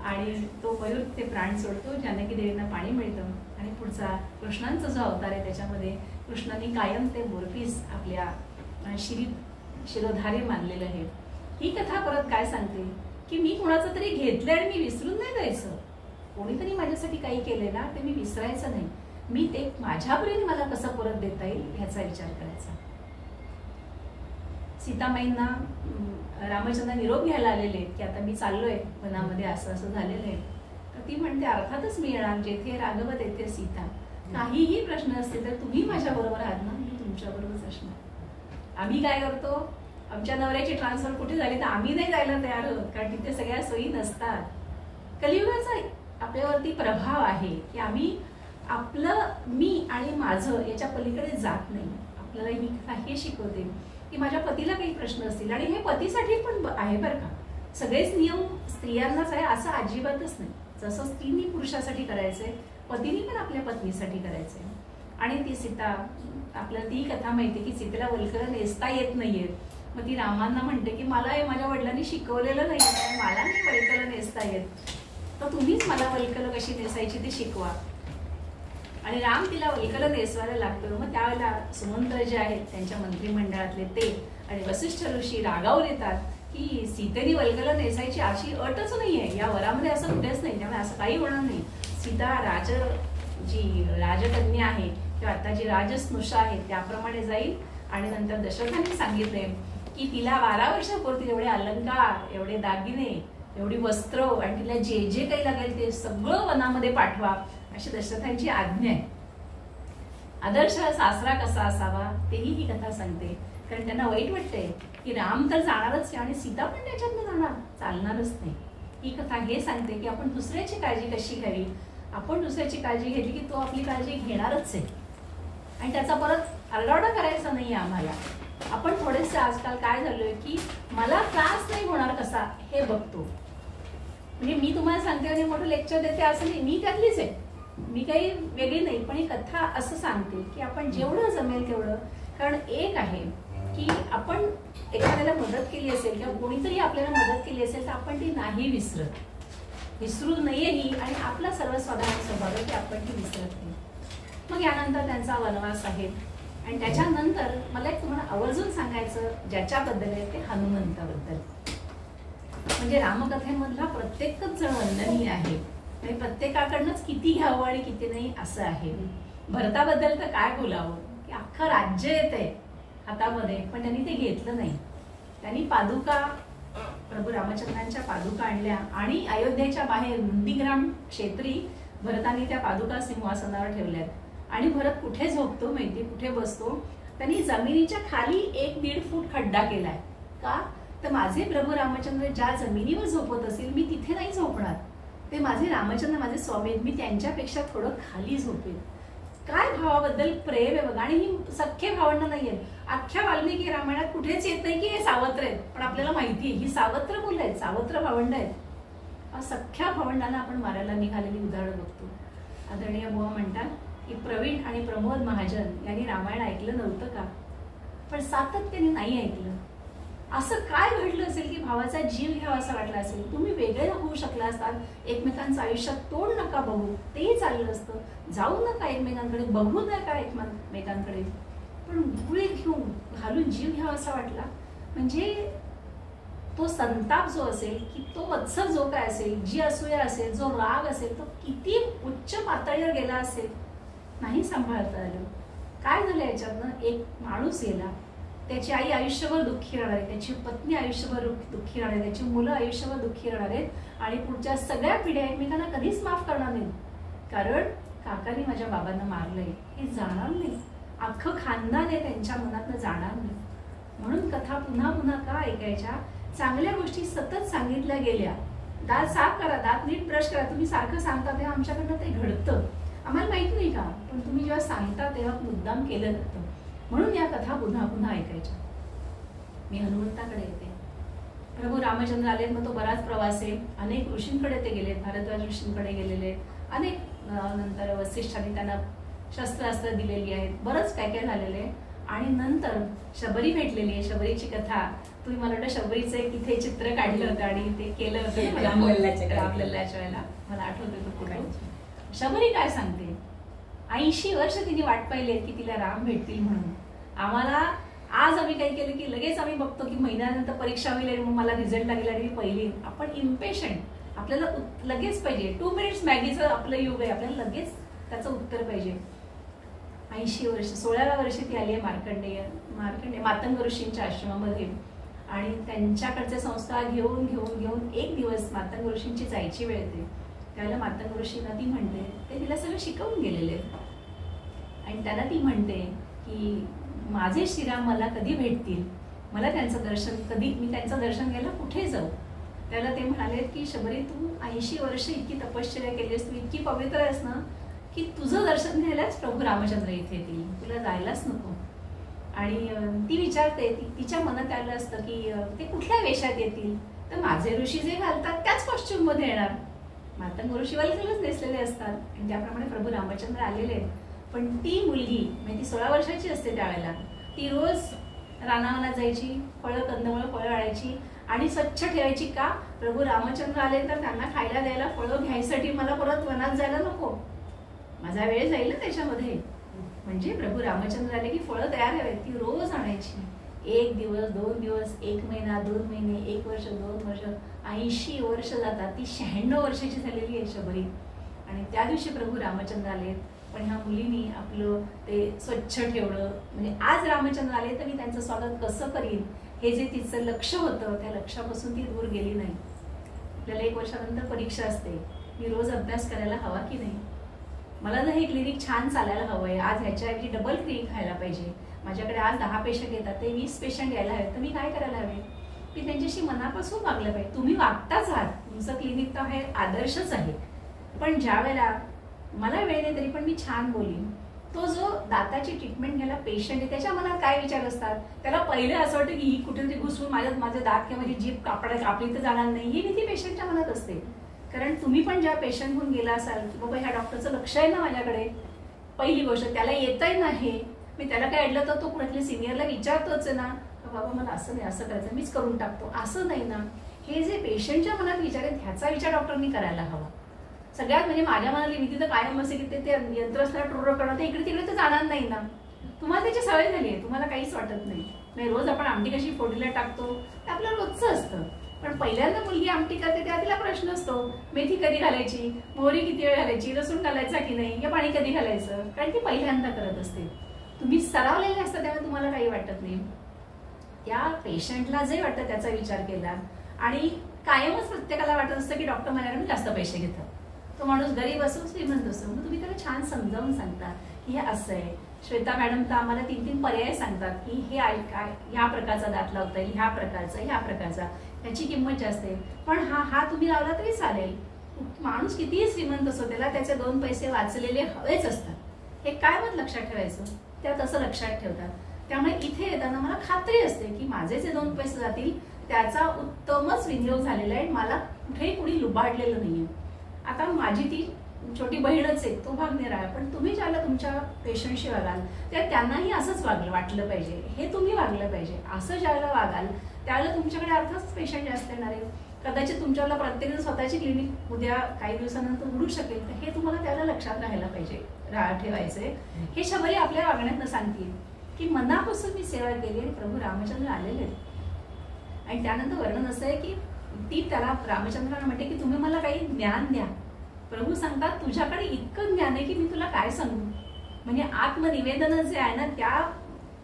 आणि तो मयूर ते प्राण सोडतो, जानकी देवींना पाणी मिळतं. आणि पुढचा कृष्णांचा जो अवतार आहे त्याच्यामध्ये कृष्णाने कायम ते मोरपीस आपल्या शिरोधारी मानलेलं आहे. ही कथा परत काय सांगते की मी कुणाचं तरी घेतलं आणि मी विसरून नाही जायचं. कोणीतरी माझ्यासाठी काही केले ना ते मी विसरायचं नाही, मी ते माझ्यापर्यंत मला कसं परत देता येईल ह्याचा विचार करायचा. सीतामाईंना रामचंद्र निरोप घ्यायला आलेले की आता मी चाललोय वनामध्ये, असं असं झालेलं आहे. तर ती म्हणते अर्थातच मी येणार, जेथे राघव तेथे सीता, काहीही प्रश्न असतील तर तुम्ही माझ्या बरोबर आहात ना, मी तुमच्या बरोबरच असणार. आम्ही काय करतो, आमच्या नवऱ्याची ट्रान्सफर कुठे झाली तर आम्ही नाही जायला तयार होत, कारण तिथे सगळ्या सोयी नसतात. कलियुगाचा आपल्यावरती प्रभाव आहे की आम्ही आपलं मी आणि माझं याच्या पलीकडे जात नाही. आपल्याला ही काही शिकवते की माझ्या पतीला काही प्रश्न असतील, आणि हे पतीसाठी पण आहे बरं का, सगळेच नियम स्त्रियांनाच आहे असं अजिबातच नाही. जसं स्त्रीनी पुरुषासाठी करायचंय पतीने पण आपल्या पत्नीसाठी करायचंय. आणि ती सीता आपल्याला ती कथा माहिती की सीतेला वल्कलं नेसता येत नाहीये. मग ती रामांना म्हणते की मला हे माझ्या वडिलांनी शिकवलेलं नाही, मला नाही वल्कलं नेसता येत. तर तुम्हीच मला वल्कल कशी नेसायची ती शिकवा. आणि राम तिला वल्कल नेसवायला लागतो. मग त्यावेळेला सुमंत्र जे आहेत त्यांच्या मंत्रिमंडळातले ते आणि वसिष्ठ ऋषी रागावून येतात की सीतेने वल्कल नेसायची अशी अटच नाहीये, या वरामध्ये असं कुठेच नाही, त्यामुळे असं काही होणार नाही. सीता जी राजकन्या आहे किंवा आता जी राजस्नुषा आहे त्याप्रमाणे जाईल. आणि नंतर दशरथांनी सांगितले की तिला 12 वर्षापूर्वी एवढे अलंकार, एवढे दागिने, एवढी वस्त्र आणि तिला जे जे काही लागेल ते सगळं वनामध्ये पाठवा, अशी दशरथांची आज्ञा आहे. आदर्श सासरा कसा असावा तेही ही कथा सांगते. कारण त्यांना वाईट वाटतंय की राम तर जाणारच आहे आणि सीता पण त्याच्यातनं जाणार, चालणारच नाही. ही कथा हे सांगते की आपण दुसऱ्याची काळजी कशी घ्यावी. आपण दुसऱ्याची काळजी घेतली की तो आपली काळजी घेणारच आहे आणि त्याचा परत आरडाओरडा करायचा नाही आम्हाला. आपण थोडेसे आजकाल काय झालोय की मला त्रास नाही होणार कसा हे बघतो. म्हणजे मी तुम्हाला सांगते आणि मोठं लेक्चर देते असं नाही, मी त्यातलीच आहे, मी काही वेगळी नाही. पण ही कथा असं सांगते की आपण जेवढं जमेल तेवढं. कारण एक आहे की आपण एखाद्याला मदत केली असेल किंवा कोणीतरी आपल्याला मदत केली असेल तर आपण ती नाही विसरू नये ही. आणि आपला सर्वसाधारण स्वभाव आहे की आपण ती विसरत नाही. मग यानंतर त्यांचा वनवास आहे आणि त्याच्यानंतर मला एक तुम्हाला आवर्जून सांगायचं ज्याच्याबद्दल आहे ते हनुमंताबद्दल. म्हणजे रामकथेमधला प्रत्येकच जण वंदनीय आहे आणि प्रत्येकाकडनंच किती घ्यावं आणि किती नाही असं आहे. भरताबद्दल तर काय बोलावं की अख्खं राज्य येते हातामध्ये, पण त्यांनी ते घेतलं नाही. त्यांनी पादुका, प्रभू रामचंद्रांच्या पादुका आणल्या आणि अयोध्येच्या बाहेर नंदीग्राम क्षेत्री भरतांनी त्या पादुका सिंहासनावर ठेवल्यात. आणि भरत कुठे झोपतो माहिती, कुठे बसतो, त्यांनी जमिनीच्या खाली 1-1.5 फूट खड्डा केलाय. का तर माझे प्रभू रामचंद्र ज्या जमिनीवर झोपत असेल मी तिथे नाही झोपणार, ते माझे रामचंद्र माझे स्वामी आहेत, मी त्यांच्यापेक्षा थोडं खाली झोपेल. काय भावाबद्दल प्रेम आहे बघा. आणि ही सख्खे भावंड नाहीये. अख्ख्या वाल्मिकी रामायणात कुठेच येत नाही की हे सावत्र आहेत, पण आपल्याला माहिती आहे ही सावत्र मुलं आहेत, सावत्र भावंड आहेत. सख्ख्या भावंडांना आपण मारायला निघालेली उदाहरणं बघतो. आदरणीय बुवा म्हणतात की प्रवीण आणि प्रमोद महाजन यांनी रामायण ऐकलं नव्हतं का, पण सातत्याने नाही ऐकलं. असं काय घडलं असेल की भावाचा जीव घ्यावा असा वाटला असेल. तुम्ही वेगळे होऊ शकला असतात, एकमेकांचं आयुष्यात तोड नका बघू, तेही चाललं असतं. जाऊ नका एकमेकांकडे, बघू नका एकमेकांकडे, पण गुळी घेऊन घालून जीव घ्यावा असा वाटला. म्हणजे तो संताप जो असेल की तो मत्सर जो काय असेल, जी असूया असेल, जो राग असेल, तो किती उच्च पातळीवर गेला असेल, नाही सांभाळता आलं. काय झालं याच्यातनं, एक माणूस गेला, त्याची आई आयुष्यभर दुःखी राहणार आहे, त्याची पत्नी आयुष्यभर दुःखी राहणार आहे, त्याची मुलं आयुष्यभर दुःखी राहणार आहेत आणि पुढच्या सगळ्या पिढ्या एकमेकांना कधीच माफ करणार नाहीत. कारण काकांनी माझ्या बाबांना मारलंय हे जाणार नाही, अख्खं खानदान आहे त्यांच्या मनातनं जाणार नाही. म्हणून कथा पुन्हा पुन्हा का ऐकायच्या, चांगल्या गोष्टी सतत सांगितल्या गेल्या. दात साफ करा, दात नीट ब्रश करा, तुम्ही सारखं सांगता तेव्हा आमच्याकडनं ते घडतं. आम्हाला माहित नाही का, पण तुम्ही जेव्हा सांगता तेव्हा मुद्दाम केलं जातं. म्हणून या कथा पुन्हा पुन्हा ऐकायच्या. मी हनुमंताकडे येते. प्रभू रामचंद्र आले, मग तो बराच प्रवास आहे, अनेक ऋषींकडे ते गेलेत, भारद्वाज ऋषींकडे गेलेले, अनेक नंतर वसिष्ठांनी त्यांना शस्त्रास्त्र दिलेली आहेत, बरंच काय काय झालेलं आहे. आणि नंतर शबरी भेटलेली आहे. शबरीची कथा तुम्ही मला वाटतं शबरीचं एक इथे चित्र काढलं होतं आणि ते केलं होतं रामलल्लाच्या वेळेला, मला आठवतं तो कुठे. शबरी काय सांगते, 80 वर्ष तिने वाट पाहिली की तिला राम भेटतील म्हणून. आम्हाला आज आम्ही काही केलं की लगेच आम्ही बघतो की महिन्यानंतर परीक्षा होईल, मग मला रिझल्ट लागेल आणि मी पहिली. आपण इम्पेशंट, आपल्याला लगेच पाहिजे. 2 मिनिट्स मॅगीचं आपलं युग आहे, आपल्याला लगेच त्याचं उत्तर पाहिजे. 80 वर्ष, 16व्या वर्षी ती आली आहे मार्कंडेय मातंग ऋषींच्या आश्रमामध्ये आणि त्यांच्याकडचे संस्कार घेऊन घेऊन घेऊन एक दिवस मातंग ऋषींची जायची वेळ येते. त्यावेळेला मातंग ऋषींना ती म्हणते, ते तिला सगळं शिकवून गेलेले आणि त्यांना ती म्हणते की माझे श्रीराम मला कधी भेटतील, मला त्यांचं दर्शन कधी, मी त्यांचं दर्शन घ्यायला कुठे जाऊ. त्याला ते म्हणाले की शबरी तू 80 वर्ष इतकी तपश्चर्या केलीस, तू इतकी पवित्र आहेस ना की तुझं दर्शन घ्यायलाच प्रभू रामचंद्र इथे येतील, तुला जायलाच नको. आणि ती विचारते, तिच्या मनात आलं असतं की ते कुठल्या वेशात येतील, तर माझे ऋषी जे घालतात त्याच कॉस्ट्युम मध्ये येणार. मातंग ऋषी वल्कलच नेसलेले असतात आणि त्याप्रमाणे प्रभू रामचंद्र आलेले आहेत. पण ती मुलगी म्हणजे ती 16 वर्षाची असते त्यावेळेला, ती रोज रानावनात जायची, फळं कंदमुळं फळं आणायची आणि स्वच्छ ठेवायची का? प्रभू रामचंद्र आले तर त्यांना खायला द्यायला फळं घ्यायसाठी मला परत वनात जायला नको, माझा वेळ जाईल ना त्याच्यामध्ये. म्हणजे प्रभू रामचंद्र आले की फळं तयार हवेत, ती रोज आणायची. 1 दिवस 2 दिवस 1 महिना 2 महिने 1 वर्ष 2 वर्ष 80 वर्ष जातात. ती 96 वर्षाची झालेली आहे शबरी. आणि त्या दिवशी प्रभू रामचंद्र आले. पण ह्या मुलींनी आपलं ते स्वच्छ ठेवलं. म्हणजे आज रामचंद्र आले तर मी त्यांचं स्वागत कसं करीन, हे जे तिचं लक्ष होतं त्या लक्षापासून ती दूर गेली नाही. आपल्याला 1 वर्षानंतर परीक्षा असते, मी रोज अभ्यास करायला हवा की नाही? मला जर हे क्लिनिक छान चालायला हवंय, आज ह्याच्याऐवजी डबल क्लिनिक खायला पाहिजे, माझ्याकडे आज 10 पेशंट येतात ते 20 पेशंट यायला हवे, तर मी काय करायला हवे? मी त्यांच्याशी मनापासून वागलं पाहिजे. तुम्ही वागताच आहात, तुमचं क्लिनिक तर हे आदर्शच आहे. पण ज्या वेळेला मला वेळ नाही तरी पण मी छान बोलीन, तो जो दाताची ट्रीटमेंट घ्यायला पेशंट आहे त्याच्या मनात काय विचार असतात? त्याला पहिलं असं वाटतं की ही कुठेतरी घुसून माझे दात किंवा माझी जीभ कापली तर जाणार नाही, ही भीती पेशंटच्या मनात असते. कारण तुम्ही पण ज्या पेशंट होऊन गेला असाल की बाबा ह्या डॉक्टरचं लक्ष आहे ना माझ्याकडे, पहिली गोष्ट त्याला येतंय ना, हे मी त्याला काय अडलं तर तो कुणातल्या सिनियरला विचारतोच आहे ना, बाबा मला असं नाही, असं करायचं, मीच करून टाकतो, असं नाही ना. हे जे पेशंटच्या मनात विचार आहेत ह्याचा विचार डॉक्टरनी करायला हवा. सगळ्यात म्हणजे माझ्या मनातली भीती तर कायम असते की ते यंत्र असताना टुर्र करणं, ते इकडे तिकडे तर जाणार नाही ना. तुम्हाला त्याची सवय झाली आहे, तुम्हाला काहीच वाटत नाही. म्हणजे रोज आपण आमटी कशी फोडणीला टाकतो ते आपलं रोजचं असतं. पण पहिल्यांदा मुलगी आमटी करते तेव्हा तिला प्रश्न असतो, मेथी कधी घालायची, मोहरी किती वेळ घालायची, लसूण घालायचा की नाही, या पाणी कधी घालायचं, कारण ती पहिल्यांदा करत असते. तुम्ही सरावलेले असता त्यामुळे तुम्हाला काही वाटत नाही. त्या पेशंटला जे वाटतं त्याचा विचार केला. आणि कायमच प्रत्येकाला वाटत असतं की डॉक्टर माझ्याकडून जास्त पैसे घेतात, तो माणूस गरीब असो श्रीमंत असो. मग तुम्ही त्याला छान समजावून सांगता की हे असं आहे. श्वेता मॅडम तर आम्हाला 3 पर्याय सांगतात की हे काय, ह्या प्रकारचा दात लावता येईल, ह्या प्रकारचा, ह्याची किंमत जास्त आहे, पण हा तुम्ही लावला तरी चालेल. माणूस कितीही श्रीमंत असो त्याला त्याचे 2 पैसे वाचलेले हवेच असतात. हे काय मग लक्षात ठेवायचं, त्या तसं लक्षात ठेवतात. त्यामुळे इथे येताना मला खात्री असते की माझे जे 2 पैसे जातील त्याचा उत्तमच विनियोग झालेला आहे, मला कुठेही कुणी लुबाडलेलं नाहीये. आता माझी ती छोटी बहीणच आहे, तो भाग निराळा. पण तुम्ही ज्याला तुमच्या पेशंटशी वागाल त्या त्यांनाही असंच वाटलं पाहिजे, हे तुम्ही वागलं पाहिजे. असं ज्यावेळेला वागाल त्यावेळेला तुमच्याकडे अर्थातच पेशंट जास्त येणार आहे. कदाचित तुमच्याला प्रत्येक स्वतःची क्लिनिक उद्या काही दिवसानंतर उघडू शकेल, तर हे तुम्हाला त्याला लक्षात राहायला पाहिजे, ठेवायचंय. हे शबरी आपल्या वागण्यातनं सांगतील की मनापासून मी सेवा केली आणि प्रभू रामचंद्र आलेले. आणि त्यानंतर वर्णन असं आहे की ती त्याला रामचंद्राला म्हणते की तुम्ही मला काही ज्ञान द्या. प्रभू सांगतात तुझ्याकडे इतकं ज्ञान आहे की मी तुला काय सांगू. म्हणजे आत्मनिवेदन जे आहे ना त्या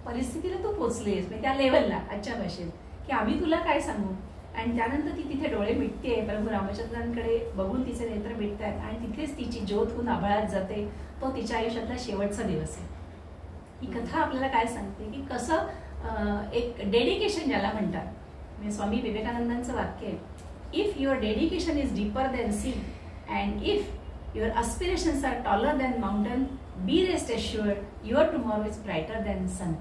परिस्थितीला तू पोचलेस, म्हणजे त्या लेवलला आजच्या भाषेत, की आम्ही तुला काय सांगू. आणि त्यानंतर ती तिथे डोळे मिटते, प्रभू रामचंद्रांकडे बघून तिचे नेत्र मिटतात आणि तिथेच तिची ज्योत होऊन आभाळात जाते. तो तिच्या आयुष्यातला शेवटचा दिवस आहे. ही कथा आपल्याला काय सांगते की कसं एक डेडिकेशन ज्याला म्हणतात, म्हणजे स्वामी विवेकानंदांचं वाक्य आहे, if your dedication is deeper than sea and if your aspirations are taller than mountain, be rest assured your tomorrow is brighter than sun.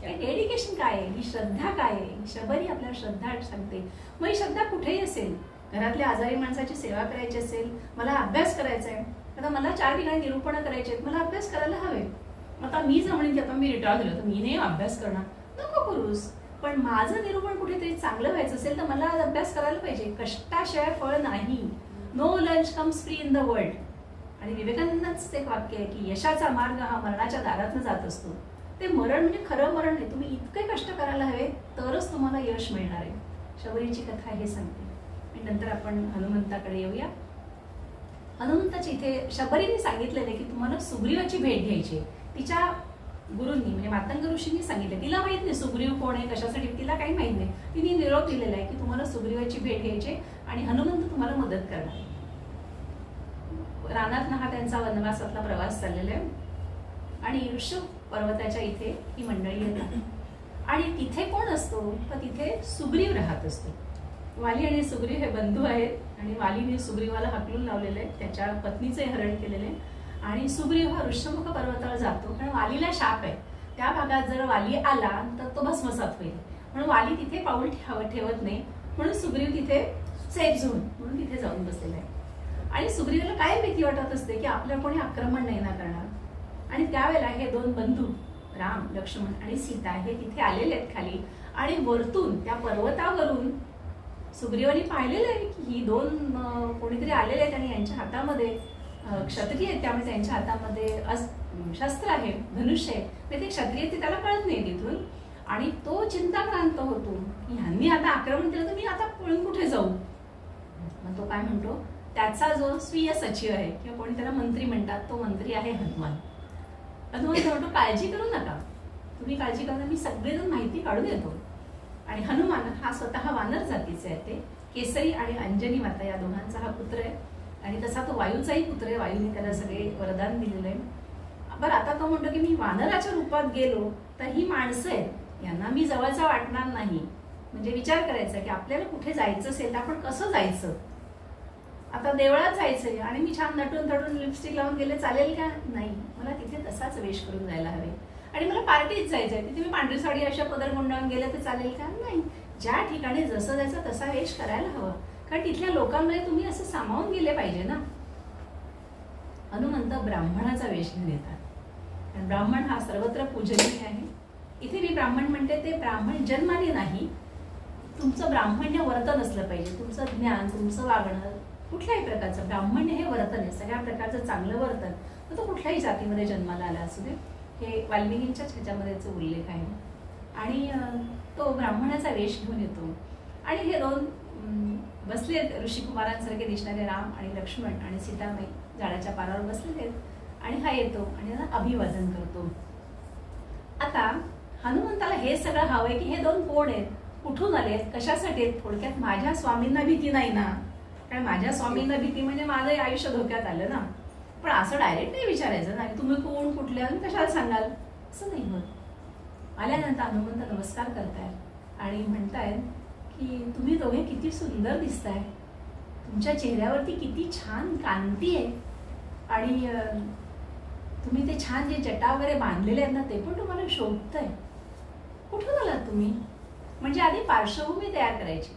Dedication काय आहे, ही श्रद्धा काय आहे, शबरी आपल्याला श्रद्धा सांगते. मग ही श्रद्धा कुठेही असेल, घरातल्या आजारी माणसाची सेवा करायची असेल, मला अभ्यास करायचा आहे, आता मला 4 ठिकाणी निरूपणं करायचे आहेत, मला अभ्यास करायला हवे. आता मी जर म्हणेन की आता मी रिटायर झालो तर मी नाही अभ्यास करणार, नको करूस. पण माझं निरूपण कुठेतरी चांगलं व्हायचं असेल तर मला अभ्यास करायला पाहिजे. कष्टाशिवाय फळ नाही. No lunch comes free in the world. आणि विवेकानंदांचं एक वाक्य आहे की यशाचा मार्ग हा मरणाच्या दारातून जात असतो. ते मरण म्हणजे खरं मरण नाही, तुम्ही इतके कष्ट करायला हवे तरच तुम्हाला यश मिळणार आहे. शबरीची कथा हे सांगते. आणि नंतर आपण हनुमंताकडे येऊया. हनुमंताची इथे शबरीने सांगितलेलं आहे की तुम्हाला सुग्रीवाची भेट घ्यायची. तिच्या गुरूंनी म्हणजे मातंग ऋषींनी सांगितलं, तिला माहित नाही सुग्रीव कोण आहे, कशासाठी, तिला काही माहित नाही. तिने निरोप दिलेला आहे की तुम्हाला सुग्रीवाची भेट घ्यायची आणि हनुमंत तुम्हाला मदत करणार. रानात हा त्यांचा वनवासातला प्रवास चाललेला आहे. आणि ऋषभ पर्वताच्या इथे ही मंडळी येतात आणि तिथे कोण असतो तर तिथे सुग्रीव राहत असतो. वाली आणि सुग्रीव हे बंधू आहेत आणि वालीने सुग्रीवाला हाकलून लावलेलं आहे, त्याच्या पत्नीचे हरण केलेले आहे. आणि सुग्रीव हा ऋषमुख पर्वतावर जातो कारण वालीला शाप आहे, त्या भागात जर वाली आला तर तो भस्मसात होईल, म्हणून वाली तिथे पाऊल ठेवत नाही. म्हणून सुग्रीव तिथे सेफ झोन म्हणून तिथे जाऊन बसलेला आहे. आणि सुग्रीवाला काय भीती वाटत असते की आपल्या कोणी आक्रमण नाही ना करणार. आणि त्यावेळेला हे 2 बंधू राम, लक्ष्मण आणि सीता हे तिथे आलेले आहेत खाली. आणि वरतून त्या पर्वतावरून सुग्रीवानी पाहिलेलं आहे की ही दोन कोणीतरी आलेले आहेत आणि यांच्या हातामध्ये क्षत्रिय आहेत, त्यामुळे त्यांच्या हातामध्ये शस्त्र आहे, धनुष्य आहे. म्हणजे ते क्षत्रिय ते त्याला कळत नाही तिथून. आणि तो चिंताक्रांत होतो की ह्यांनी आता आक्रमण केलं तर मी आता पळून कुठे जाऊ. मग तो काय म्हणतो, त्याचा जो स्वीय सचिव आहे किंवा कोणी त्याला मंत्री म्हणतात, तो मंत्री आहे हनुमान. हनुमान म्हणतो काळजी करू नका, तुम्ही काळजी करा, मी सगळेजण माहिती काढून येतो. आणि हनुमान हा स्वतः वानर जातीचा आहे. ते केसरी आणि अंजनी माता या दोघांचा हा पुत्र आहे. आणि तसा तो वायूचाही पुत्र आहे, वायूने त्याला सगळे वरदान दिलेलं आहे. बरं, आता तो म्हणतो की मी वानराच्या रूपात गेलो तर ही माणसं आहेत, यांना मी जवळचा वाटणार नाही. म्हणजे विचार करायचा की आपल्याला कुठे जायचं असेल तर आपण कसं जायचं. आता देवळात जायचंय आणि मी छान नटून थटून लिपस्टिक लावून गेले चालेल का, नाही, मला तिथे तसाच वेश करून जायला हवे. आणि मला पार्टीत जायचंय, तिथे मी पांढरी साडी अशा पदर गुंडाळून गेले तर चालेल का, नाही. ज्या ठिकाणी जसं जायचं तसा वेश करायला हवा, कारण तिथल्या लोकांमध्ये तुम्ही असं सामावून गेले पाहिजे ना. हनुमंत ब्राह्मणाचा वेश घेऊन येतात, कारण ब्राह्मण हा सर्वत्र पूजनीय आहे. इथे मी ब्राह्मण म्हणते ते ब्राह्मण जन्माने नाही, तुमचं ब्राह्मण्य वर्तन असलं पाहिजे, तुमचं ज्ञान, तुमचं वागणं कुठल्याही प्रकारचं ब्राह्मण्य हे वर्तन आहे, सगळ्या प्रकारचं चांगलं वर्तन. तर तो कुठल्याही जातीमध्ये जन्माला आला असू दे, हे वाल्मिकींच्याच ह्याच्यामध्येच उल्लेख आहे. आणि तो ब्राह्मणाचा वेश घेऊन येतो. आणि हे दोन बसले ऋषिकुमारांसारखे दिसणारे राम आणि लक्ष्मण आणि सीतामाई झाडाच्या पारावर बसलेले आहेत. आणि हा येतो आणि त्यांना अभिवादन करतो. आता हनुमंताला हे सगळं हवंय की हे दोन कोण आहेत, कुठून आलेत, कशासाठी आहेत. थोडक्यात माझ्या स्वामींना भीती नाही ना, कारण माझ्या स्वामींना भीती म्हणजे माझं आयुष्य धोक्यात आलं ना. पण असं डायरेक्ट नाही विचारायचं ना, तुम्ही कोण, कुठले आणि कशाला सांगाल, असं नाही होत. आल्यानंतर हनुमंत नमस्कार करतायत आणि म्हणतायत की तुम्ही दोघे किती सुंदर दिसताय, तुमच्या चेहऱ्यावरती किती छान कांती आहे. आणि तुम्ही ते छान जे जटा वगैरे बांधलेले आहेत ना, ते पण तुम्हाला शोभतंय. कुठून आलात तुम्ही. म्हणजे आधी पार्श्वभूमी तयार करायची.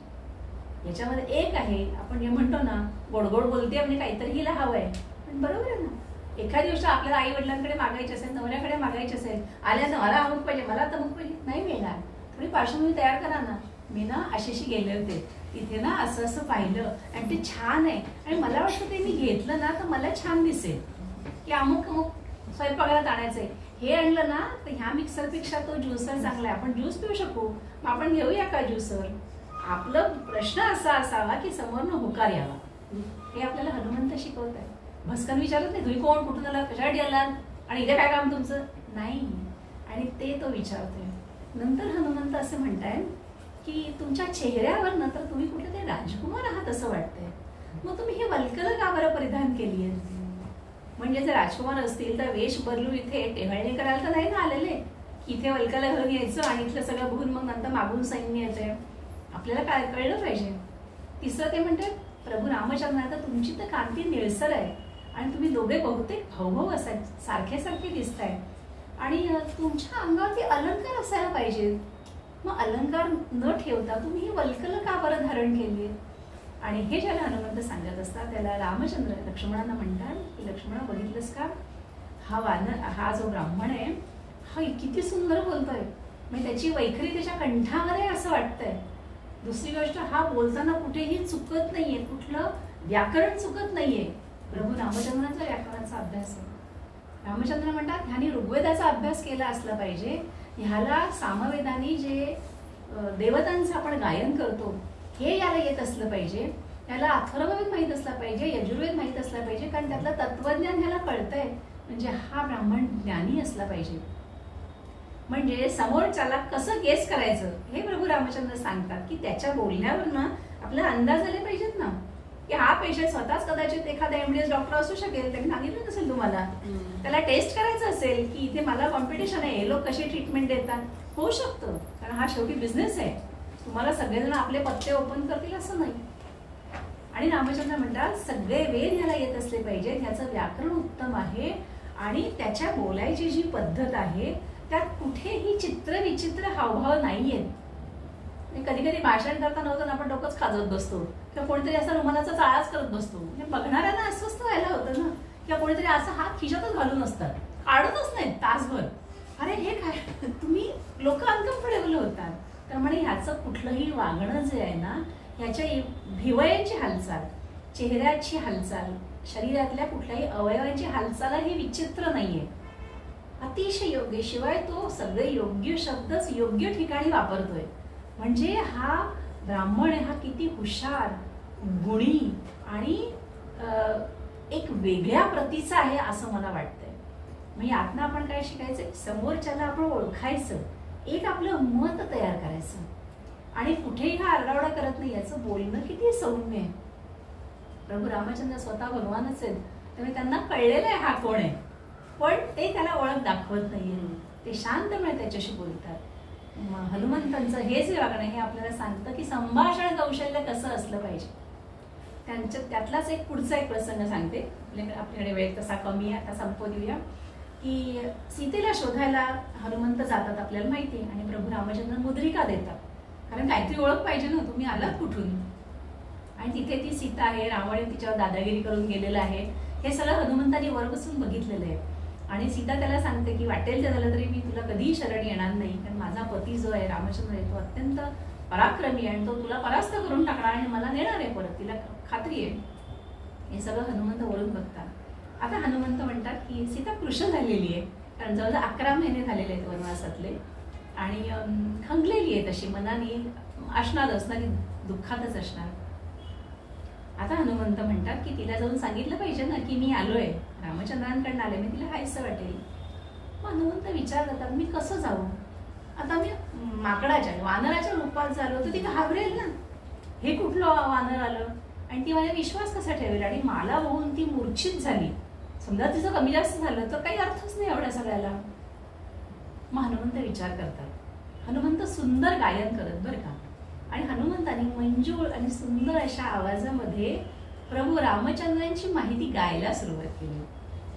याच्यामध्ये एक आहे, आपण जे म्हणतो ना, गोडगोड बोलते म्हणजे काहीतरी हिला हवंय. पण बरोबर आहे ना, एखादी गोष्ट आपल्याला आई वडिलांकडे मागायची असेल, नवऱ्याकडे मागायची असेल, आल्या मला अमुक पाहिजे, मला तमुक पाहिजे, नाही मिळणार. थोडी पार्श्वभूमी तयार करा ना. मी ना अशीशी गेले होते, तिथे ना असं असं पाहिलं आणि ते छान आहे आणि मला वाटतं ते मी घेतलं ना तर मला छान दिसेल. की अमुक अमुक स्वयंपाकाला आणायचंय, हे आणलं ना तर ह्या मिक्सरपेक्षा तो ज्युसर चांगला आहे, आपण ज्यूस पिऊ शकू, मग आपण घेऊया का ज्युसर. आपलं प्रश्न असा असावा की समोरनं होकार यावा. हे आपल्याला हनुमंत शिकवत आहे. भस्कन विचारत नाही तुम्ही कोण, कुठून आलात, कशासाठी आलात आणि इथे काय काम तुमचं, नाही. आणि ते तो विचारतोय. नंतर हनुमंत असं म्हणताय की तुमच्या चेहऱ्यावर तर तुम्ही कुठे ते राजकुमार आहात असं वाटतंय, मग तुम्ही हे वल्कल का बरं परिधान केली आहे. म्हणजे जर राजकुमार असतील तर वेश बदलून इथे टेहळणी करायला तर नाही ना आलेले, की इथे वल्कल घालून यायचं आणि इथलं सगळं बघून मग नंतर मागून सैन्य येतंय. आपल्याला काय कळलं पाहिजे. तिसरं ते म्हणते प्रभू रामचंद्र, तुमची तर कांती निळसर आहे आणि तुम्ही दोघे बहुतेक भाऊ असाय, सारखे सारखे दिसताय आणि तुमच्या अंगावरती अलंकार असायला पाहिजेत. मग अलंकार न ठेवता तुम्ही ही वल्कल का बरं धारण केली. आणि हे ज्याला हनुमंत सांगत असतात त्याला रामचंद्र लक्ष्मणांना म्हणतात की लक्ष्मणा बघितलंस का, हा वानर, हा जो ब्राह्मण आहे हा किती सुंदर बोलतोय, म्हणजे त्याची वैखरी त्याच्या कंठावर आहे असं वाटतंय. दुसरी गोष्ट, हा बोलताना कुठेही चुकत नाहीये, कुठलं व्याकरण चुकत नाहीये. प्रभू रामचंद्रांचा व्याकरणाचा अभ्यास आहे. रामचंद्र म्हणतात ह्यानी ऋग्वेदाचा अभ्यास केला असला पाहिजे, ह्याला सामवेदानी जे देवतांचं आपण गायन करतो हे याला येत असलं पाहिजे, त्याला अथर्ववेद माहीत असला पाहिजे, यजुर्वेद माहीत असला पाहिजे, कारण त्यातलं तत्वज्ञान ह्याला कळतंय. म्हणजे हा ब्राह्मण ज्ञानी असला पाहिजे. म्हणजे समोरच्याला कसं गेस करायचं हे प्रभू रामचंद्र सांगतात की त्याच्या बोलण्यावरनं आपल्याला अंदाज आले पाहिजेत ना, की हा पेशंट स्वतःच कदाचित एखादा MDS डॉक्टर असू शकेल, त्यांनी सांगितलं नसेल तुम्हाला, त्याला टेस्ट करायचं असेल की इथे मला कॉम्पिटिशन आहे, हे लोक कशी ट्रीटमेंट देतात, होऊ शकतं, कारण हा शेवटी बिझनेस आहे. तुम्हाला सगळेजण आपले पत्ते ओपन करतील असं नाही. आणि रामचंद्र म्हणतात सगळे वेद ह्याला येत असले पाहिजे, ह्याचं व्याकरण उत्तम आहे आणि त्याच्या बोलायची जी पद्धत आहे त्यात कुठेही चित्र विचित्र हावभाव नाहीयेत. कधी कधी भाषण करताना होतं आपण डोकंच खाजत बसतो किंवा कोणीतरी असा रुमालाचा चाळाच करत बसतो, म्हणजे बघणाऱ्यांना अस्वस्थ व्हायला होतं ना, किंवा कोणीतरी असं हात खिशातच घालून असतात, काढतच नाहीत तासभर. अरे हे काय, तुम्ही लोक अनकम्फर्टेबल होतात. त्यामुळे ह्याचं कुठलंही वागणं जे आहे ना ह्याच्या भिवयांची हालचाल, चेहऱ्याची हालचाल, शरीरातल्या कुठल्याही अवयवांची हालचाल ही विचित्र नाहीये, अतिशय योग्य. शिवाय तो सगळे योग्य शब्दच योग्य ठिकाणी वापरतोय. म्हणजे हा ब्राह्मण आहे, हा किती हुशार, गुणी आणि एक वेगळ्या प्रतीचा आहे असं मला वाटतंय. म्हणजे यातनं आपण काय शिकायचं, समोरच्याला आपण ओळखायचं, एक आपलं मत तयार करायचं आणि कुठेही हा आरडाओरडा करत नाही. याचं बोलणं किती सौम्य आहे. प्रभू रामचंद्र स्वतः भगवानच आहेत, त्यामुळे त्यांना कळलेलं आहे हा कोण आहे, पण ते त्याला ओळख दाखवत नाहीये. ते शांतपणे त्याच्याशी बोलतात. हनुमंतांचं हे जे वागणं हे आपल्याला सांगतं की संभाषण कौशल्य कसं असलं पाहिजे. त्यातलाच एक पुढचा एक प्रसंग सांगते. आपल्याकडे वेळ तसा कमी आहे, आता संपवू देऊया. की सीतेला शोधायला हनुमंत जातात, आपल्याला माहिती आहे, आणि प्रभू रामचंद्र मुद्रिका देतात, कारण काहीतरी ओळख पाहिजे ना, तुम्ही आलात कुठून. आणि तिथे ती सीता आहे, रावण तिच्यावर दादागिरी करून गेलेला आहे. हे सगळं हनुमंतांनी वर बसून बघितलेलं आहे. आणि सीता त्याला सांगते की वाटेल ते झालं तरी मी तुला कधीही शरण येणार नाही, कारण माझा पती जो आहे रामचंद्र आहे तो अत्यंत पराक्रमी आहे आणि तो तुला परास्त करून टाकणार आणि मला नेणार आहे परत, तिला खात्री आहे. हे सगळं हनुमंत वळून बघतात. आता हनुमंत म्हणतात की सीता कृश झालेली आहे, कारण जवळजवळ 11 महिने झालेले आहेत वनवासातले, आणि खंगलेली आहे तशी, मनाने असणारच ना, ती दुःखातच असणार. आता हनुमंत म्हणतात की तिला जाऊन सांगितलं पाहिजे ना की मी आलोय, रामचंद्रांकडनं आले, मी तिला हायसं वाटेल. मग हनुमंत विचार करतात मी कसं जाऊ. आता मी माकडाच्या वानराच्या रूपात झालो तर ती घाबरेल ना, हे कुठलं वानर आलं, आणि ती माझ्या विश्वास कसा ठेवेल, आणि मला बघून ती मूर्छित झाली, समजा तिचं कमी जास्त झालं तर काही अर्थच नाही एवढ्या सगळ्याला. मग हनुमंत विचार करतात. हनुमंत सुंदर गायन करत बरं का, आणि हनुमंतांनी मंजूळ आणि सुंदर अशा आवाजामध्ये प्रभू रामचंद्रांची माहिती गायला सुरुवात केली.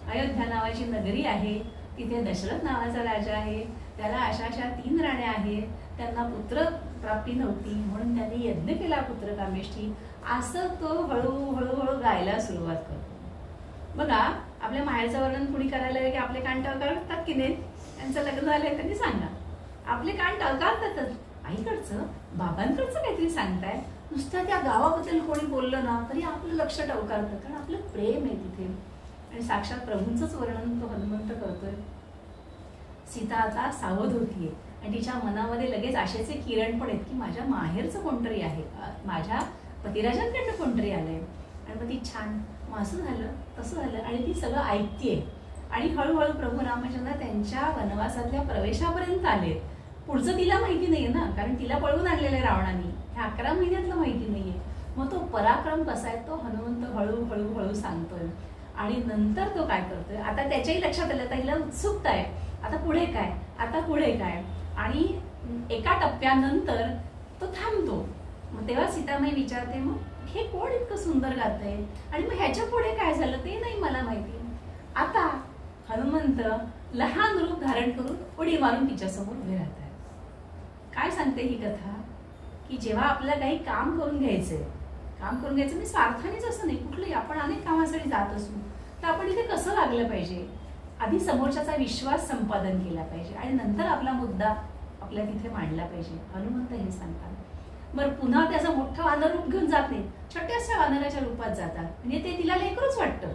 अयोध्या नावाची नगरी आहे, तिथे दशरथ नावाचा राजा आहे, त्याला अशा 3 राण्या आहेत, त्यांना पुत्र प्राप्ती नव्हती म्हणून त्यांनी यज्ञ केला पुत्रकामेष्ठी. असं तो हळूहळू गायला सुरुवात करतो. बघा, आपल्या माहेरचं वर्णन कुणी करायला की आपले कान टळकारतात की नाही, त्यांचं लग्न झालंय त्यांनी सांगा, आपले कान टळकारतातच. आईकडचं बाबांकडचं काहीतरी सांगताय, नुसतं त्या गावाबद्दल कोणी बोललं ना तरी आपलं लक्ष टवकारतं, कारण आपलं प्रेम आहे तिथे. आणि साक्षात प्रभूंचंच वर्णन तो हनुमंत करतोय. सीता आता सावध होतीये आणि तिच्या मनामध्ये लगेच आशेचे किरण पण आहेत की माझ्या माहेरचं कोणतरी आहे, माझ्या पतिराजांकडनं कोणतरी आलंय. आणि मग ती छान, मग असं झालं तसं झालं, आणि ती सगळं ऐकतीये. आणि हळूहळू प्रभू रामचंद्र त्यांच्या वनवासातल्या प्रवेशापर्यंत आले. पुढचं तिला माहिती नाहीये ना, कारण तिला पळवून आणलेलं आहे रावणाने, ह्या 11 महिन्यातलं माहिती नाहीये. मग तो पराक्रम कसा आहे तो हनुमंत हळूहळू सांगतोय. आणि नंतर तो काय करतोय, आता त्याच्याही लक्षात आलं, तर हिला उत्सुकता आहे, आता पुढे काय, आता पुढे काय. आणि एका टप्प्यानंतर तो थांबतो. मग तेव्हा सीतामाई विचारते, मग हे कोण इतकं सुंदर गातंय, आणि मग ह्याच्या पुढे काय झालं ते नाही मला माहिती. आता हनुमंत लहान रूप धारण करून उडी मारून तिच्यासमोर उभे राहतात. काय सांगते ही कथा, की जेव्हा आपल्याला काही काम करून घ्यायचंय, मी स्वार्थानेच असं नाही, कुठलंही आपण अनेक कामासाठी जात असू तर आपण इथे कसं लागलं पाहिजे, आधी समोरच्याचा विश्वास संपादन केला पाहिजे आणि नंतर आपला मुद्दा आपल्या तिथे मांडला पाहिजे. हनुमंत हे सांगतात. बरं, पुन्हा त्याचं मोठं वानर रूप घेऊन जात नाही, छोट्याशा वानराच्या रूपात जातात. म्हणजे ते तिला लेकरूच वाटतं,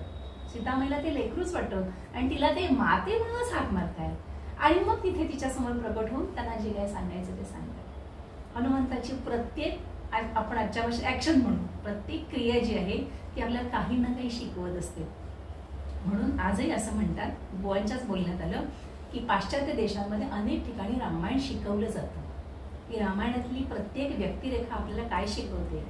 सीतामाईला ते लेकरूच वाटतं, आणि तिला ते माते म्हणूनच हाक मारतायत. आणि मग तिथे तिच्यासमोर प्रकट होऊन त्यांना जे काय सांगायचं ते सांगतात. हनुमंताची प्रत्येक, आपण आजच्या भाषेत ऍक्शन म्हणून, प्रत्येक क्रिया जी आहे ती आपल्याला काही ना काही शिकवत असते. म्हणून आजही असं म्हणतात, बुवांच्याच बोलण्यात आलं की पाश्चात्य देशांमध्ये अनेक ठिकाणी रामायण शिकवलं जातं. की रामायणातली प्रत्येक व्यक्तिरेखा आपल्याला काय शिकवते,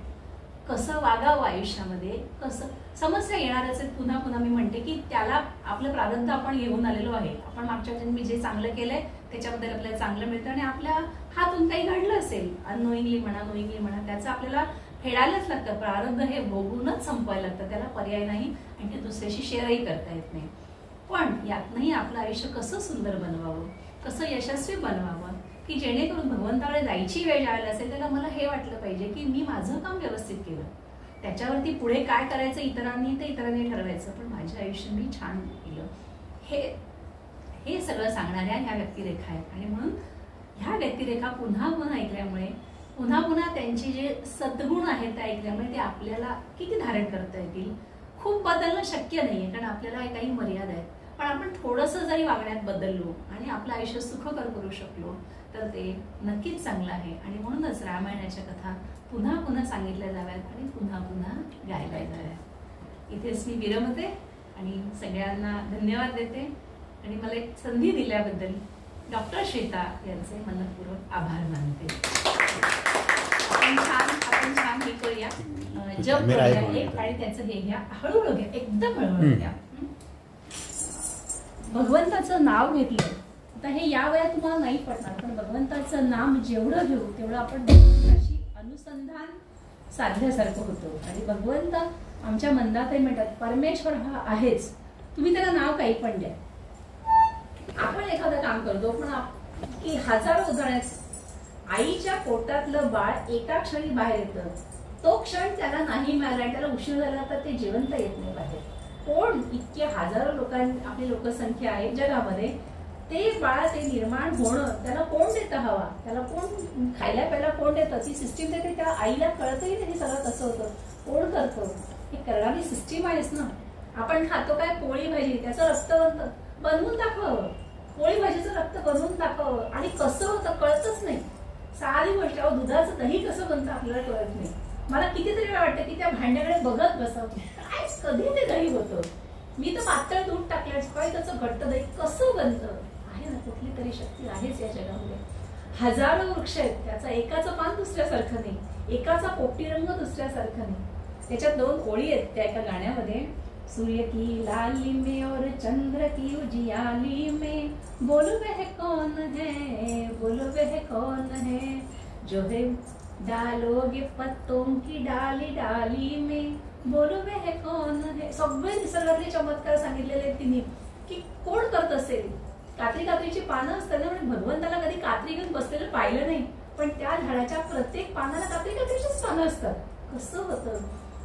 कसं वागावं आयुष्यामध्ये, कसं समस्या येणारच आहेत. पुन्हा पुन्हा मी म्हणते की त्याला आपलं प्रारब्ध आपण घेऊन आलेलो आहे. आपण मागच्या जन्मी जे चांगलं केलंय त्याच्याबद्दल आपल्याला चांगलं मिळतं, आणि आपल्या हातून काही घडलं असेल अननोईंगली म्हणा, त्याचं आपल्याला फेडायलाच लागतं. प्रारब्ध हे भोगूनच संपवायला लागतं, त्याला पर्याय नाही, आणि ते दुसऱ्याशी शेअरही करता येत नाही. पण यातनंही आपलं आयुष्य कसं सुंदर बनवावं, कसं यशस्वी बनवावं, की जेणेकरून भगवंताकडे जायची वेळ ज्यावेळेला असेल त्याला मला हे वाटलं पाहिजे की मी माझं काम व्यवस्थित केलं, त्याच्यावरती पुढे काय करायचं इतरांनी ठरवायचं, पण माझं आयुष्य मी छान केलं. हे सगळं सांगणाऱ्या ह्या व्यक्तिरेखा आहेत. आणि म्हणून ह्या व्यक्तिरेखा पुन्हा ऐकल्यामुळे पुन्हा पुन्हा त्यांचे जे सद्गुण आहेत ते ऐकल्यामुळे ते आपल्याला किती धारण करता येतील. खूप बदलणं शक्य नाहीये कारण आपल्याला काही मर्यादा आहेत, पण आपण थोडंसं जरी वागण्यात बदललो आणि आपलं आयुष्य सुखकर करू शकलो तर ते नक्कीच चांगलं आहे. आणि म्हणूनच रामायणाच्या कथा पुन्हा पुन्हा सांगितल्या जाव्यात आणि पुन्हा पुन्हा गायला जाव्यात. इथेच मी विरमते आणि सगळ्यांना धन्यवाद देते आणि मला एक संधी दिल्याबद्दल डॉक्टर श्वेता यांचे मनपूर्वक आभार मानते. आपण छान हे करूया, जप करूया एक आणि त्याचं हे घ्या, हळूहळू घ्या, एकदम हळूहळू घ्या. भगवंताचं नाव घेतलं आता हे या वयात तुम्हाला नाही पडणार, पण भगवंताचं नाम जेवढं घेऊ तेवढं आपण भगवंताशी अनुसंधान साधल्यासारखं होतं. आणि भगवंत आमच्या मंदातही म्हणतात परमेश्वर हा आहेच, तुम्ही त्याला नाव काही पण द्या. आपण एखादं काम करतो पण की हजारो उदाहरण, आईच्या पोटातलं बाळ एका क्षणी बाहेर येतं, तो क्षण त्याला नाही मिळाला आणि त्याला उशीर झाला तर ते जिवंत येत नाही बाहेर. कोण इतके हजारो आपली लोकसंख्या आहे जगामध्ये, ते बाळ ते निर्माण होणं त्याला कोण देतं हवा, त्याला कोण खायला प्यायला कोण देतं, ती सिस्टीम देते. त्या आईला कळतही नाही सगळं कसं होतं, कोण करतं, हे करणारी सिस्टीम आहेच ना. आपण खातो काय पोळी भाजी, त्याचं रक्त बनवून दाखवावं, पोळी भाजीचं रक्त बनवून दाखवावं आणि कसं होतं कळतच नाही. सारी गोष्ट, दुधाचं दही कसं बनतं आपल्याला कळत नाही. मला कितीतरी वेळ वाटतं की त्या भांड्याकडे बघत बसावं, काय कधी ते दही होतं. मी तर पातळ दूध टाकलं, काय त्याचं घट्ट दही कसं बनतं. आहे ना कुठली तरी शक्ती आहेच या जगामध्ये. हजारो वृक्ष आहेत, त्याचा एकाचं पान दुसऱ्यासारखं नाही, एकाचा पोपटी रंग दुसऱ्यासारखं नाही. त्याच्यात 2 ओळी आहेत त्या एका गाण्यामध्ये, सूर्य की लाली में और चंद्र की उजियाली में, बोलो वह कौन है, बोलो वह कौन है, जो है डालोगे पत्तों की डाली डाली में, बोलो वह कौन है. सगळे निसर्गातले चमत्कार सांगितलेले आहेत तिने की कोण करत असेल. कात्रीची पानं असतात ना, म्हणजे भगवंताला कधी कात्री घेऊन बसलेलं पाहिलं नाही, पण त्या झाडाच्या प्रत्येक पानाला कात्रीचीच पानं असतात. कसं होतं,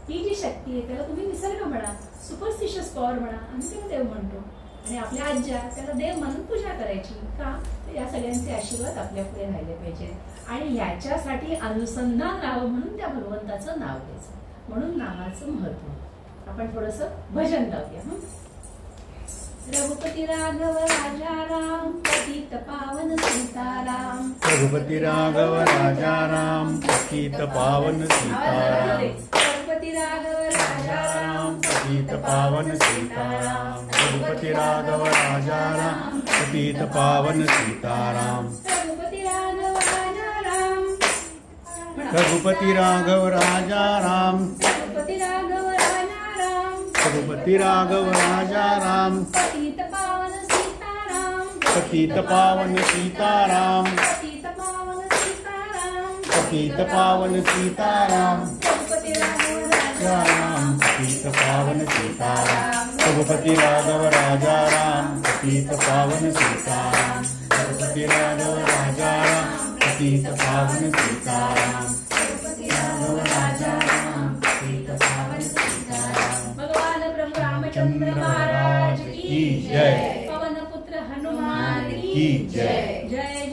ही जी शक्ती आहे त्याला तुम्ही निसर्ग म्हणा, सुपरस्टिशियस पॉवर म्हणा, आम्ही त्याला देव म्हणतो. आणि आपल्या आज्या त्याला देव म्हणून पूजा करायची का, या सगळ्यांचे आशीर्वाद आपल्या पुढे राहिले पाहिजे. आणि याच्यासाठी अनुसंधान राहावं म्हणून त्या भगवंताचं नाव घ्यायचं, म्हणून नावाचं महत्व. आपण थोडंसं भजन गाऊया. रघुपती राघव राजा राम, पतित पावन सीताराम. रघुपती राघव राजा राम, पतित पावन सीताराम. रघुपती राघव राजा राम, पतित पावन सीताराम. रघुपती राघव राजा राम, पतित पावन सीताराम. रघुपती राघव राजा राम, रघुपती राघव राजा राम, रघुपती राघव राजा राम, रघुपती राघव राजा राम. पतित पावन सीताराम, पतित पावन सीताराम. पतित पावन सीताराम, पतित पावन सीताराम. रघुपती राघव राजा राम, पतित पावन सीताराम. रघुपती राघव राजा राम, पतित पावन सीताराम. रघुपती राघव राजा राम, पतित पावन सीताराम. रघुपती राघव राजा राम, पतित पावन सीताराम. भगवान प्रभु रामचंद्र महाराज की जय. पवन पुत्र हनुमान की जय. जय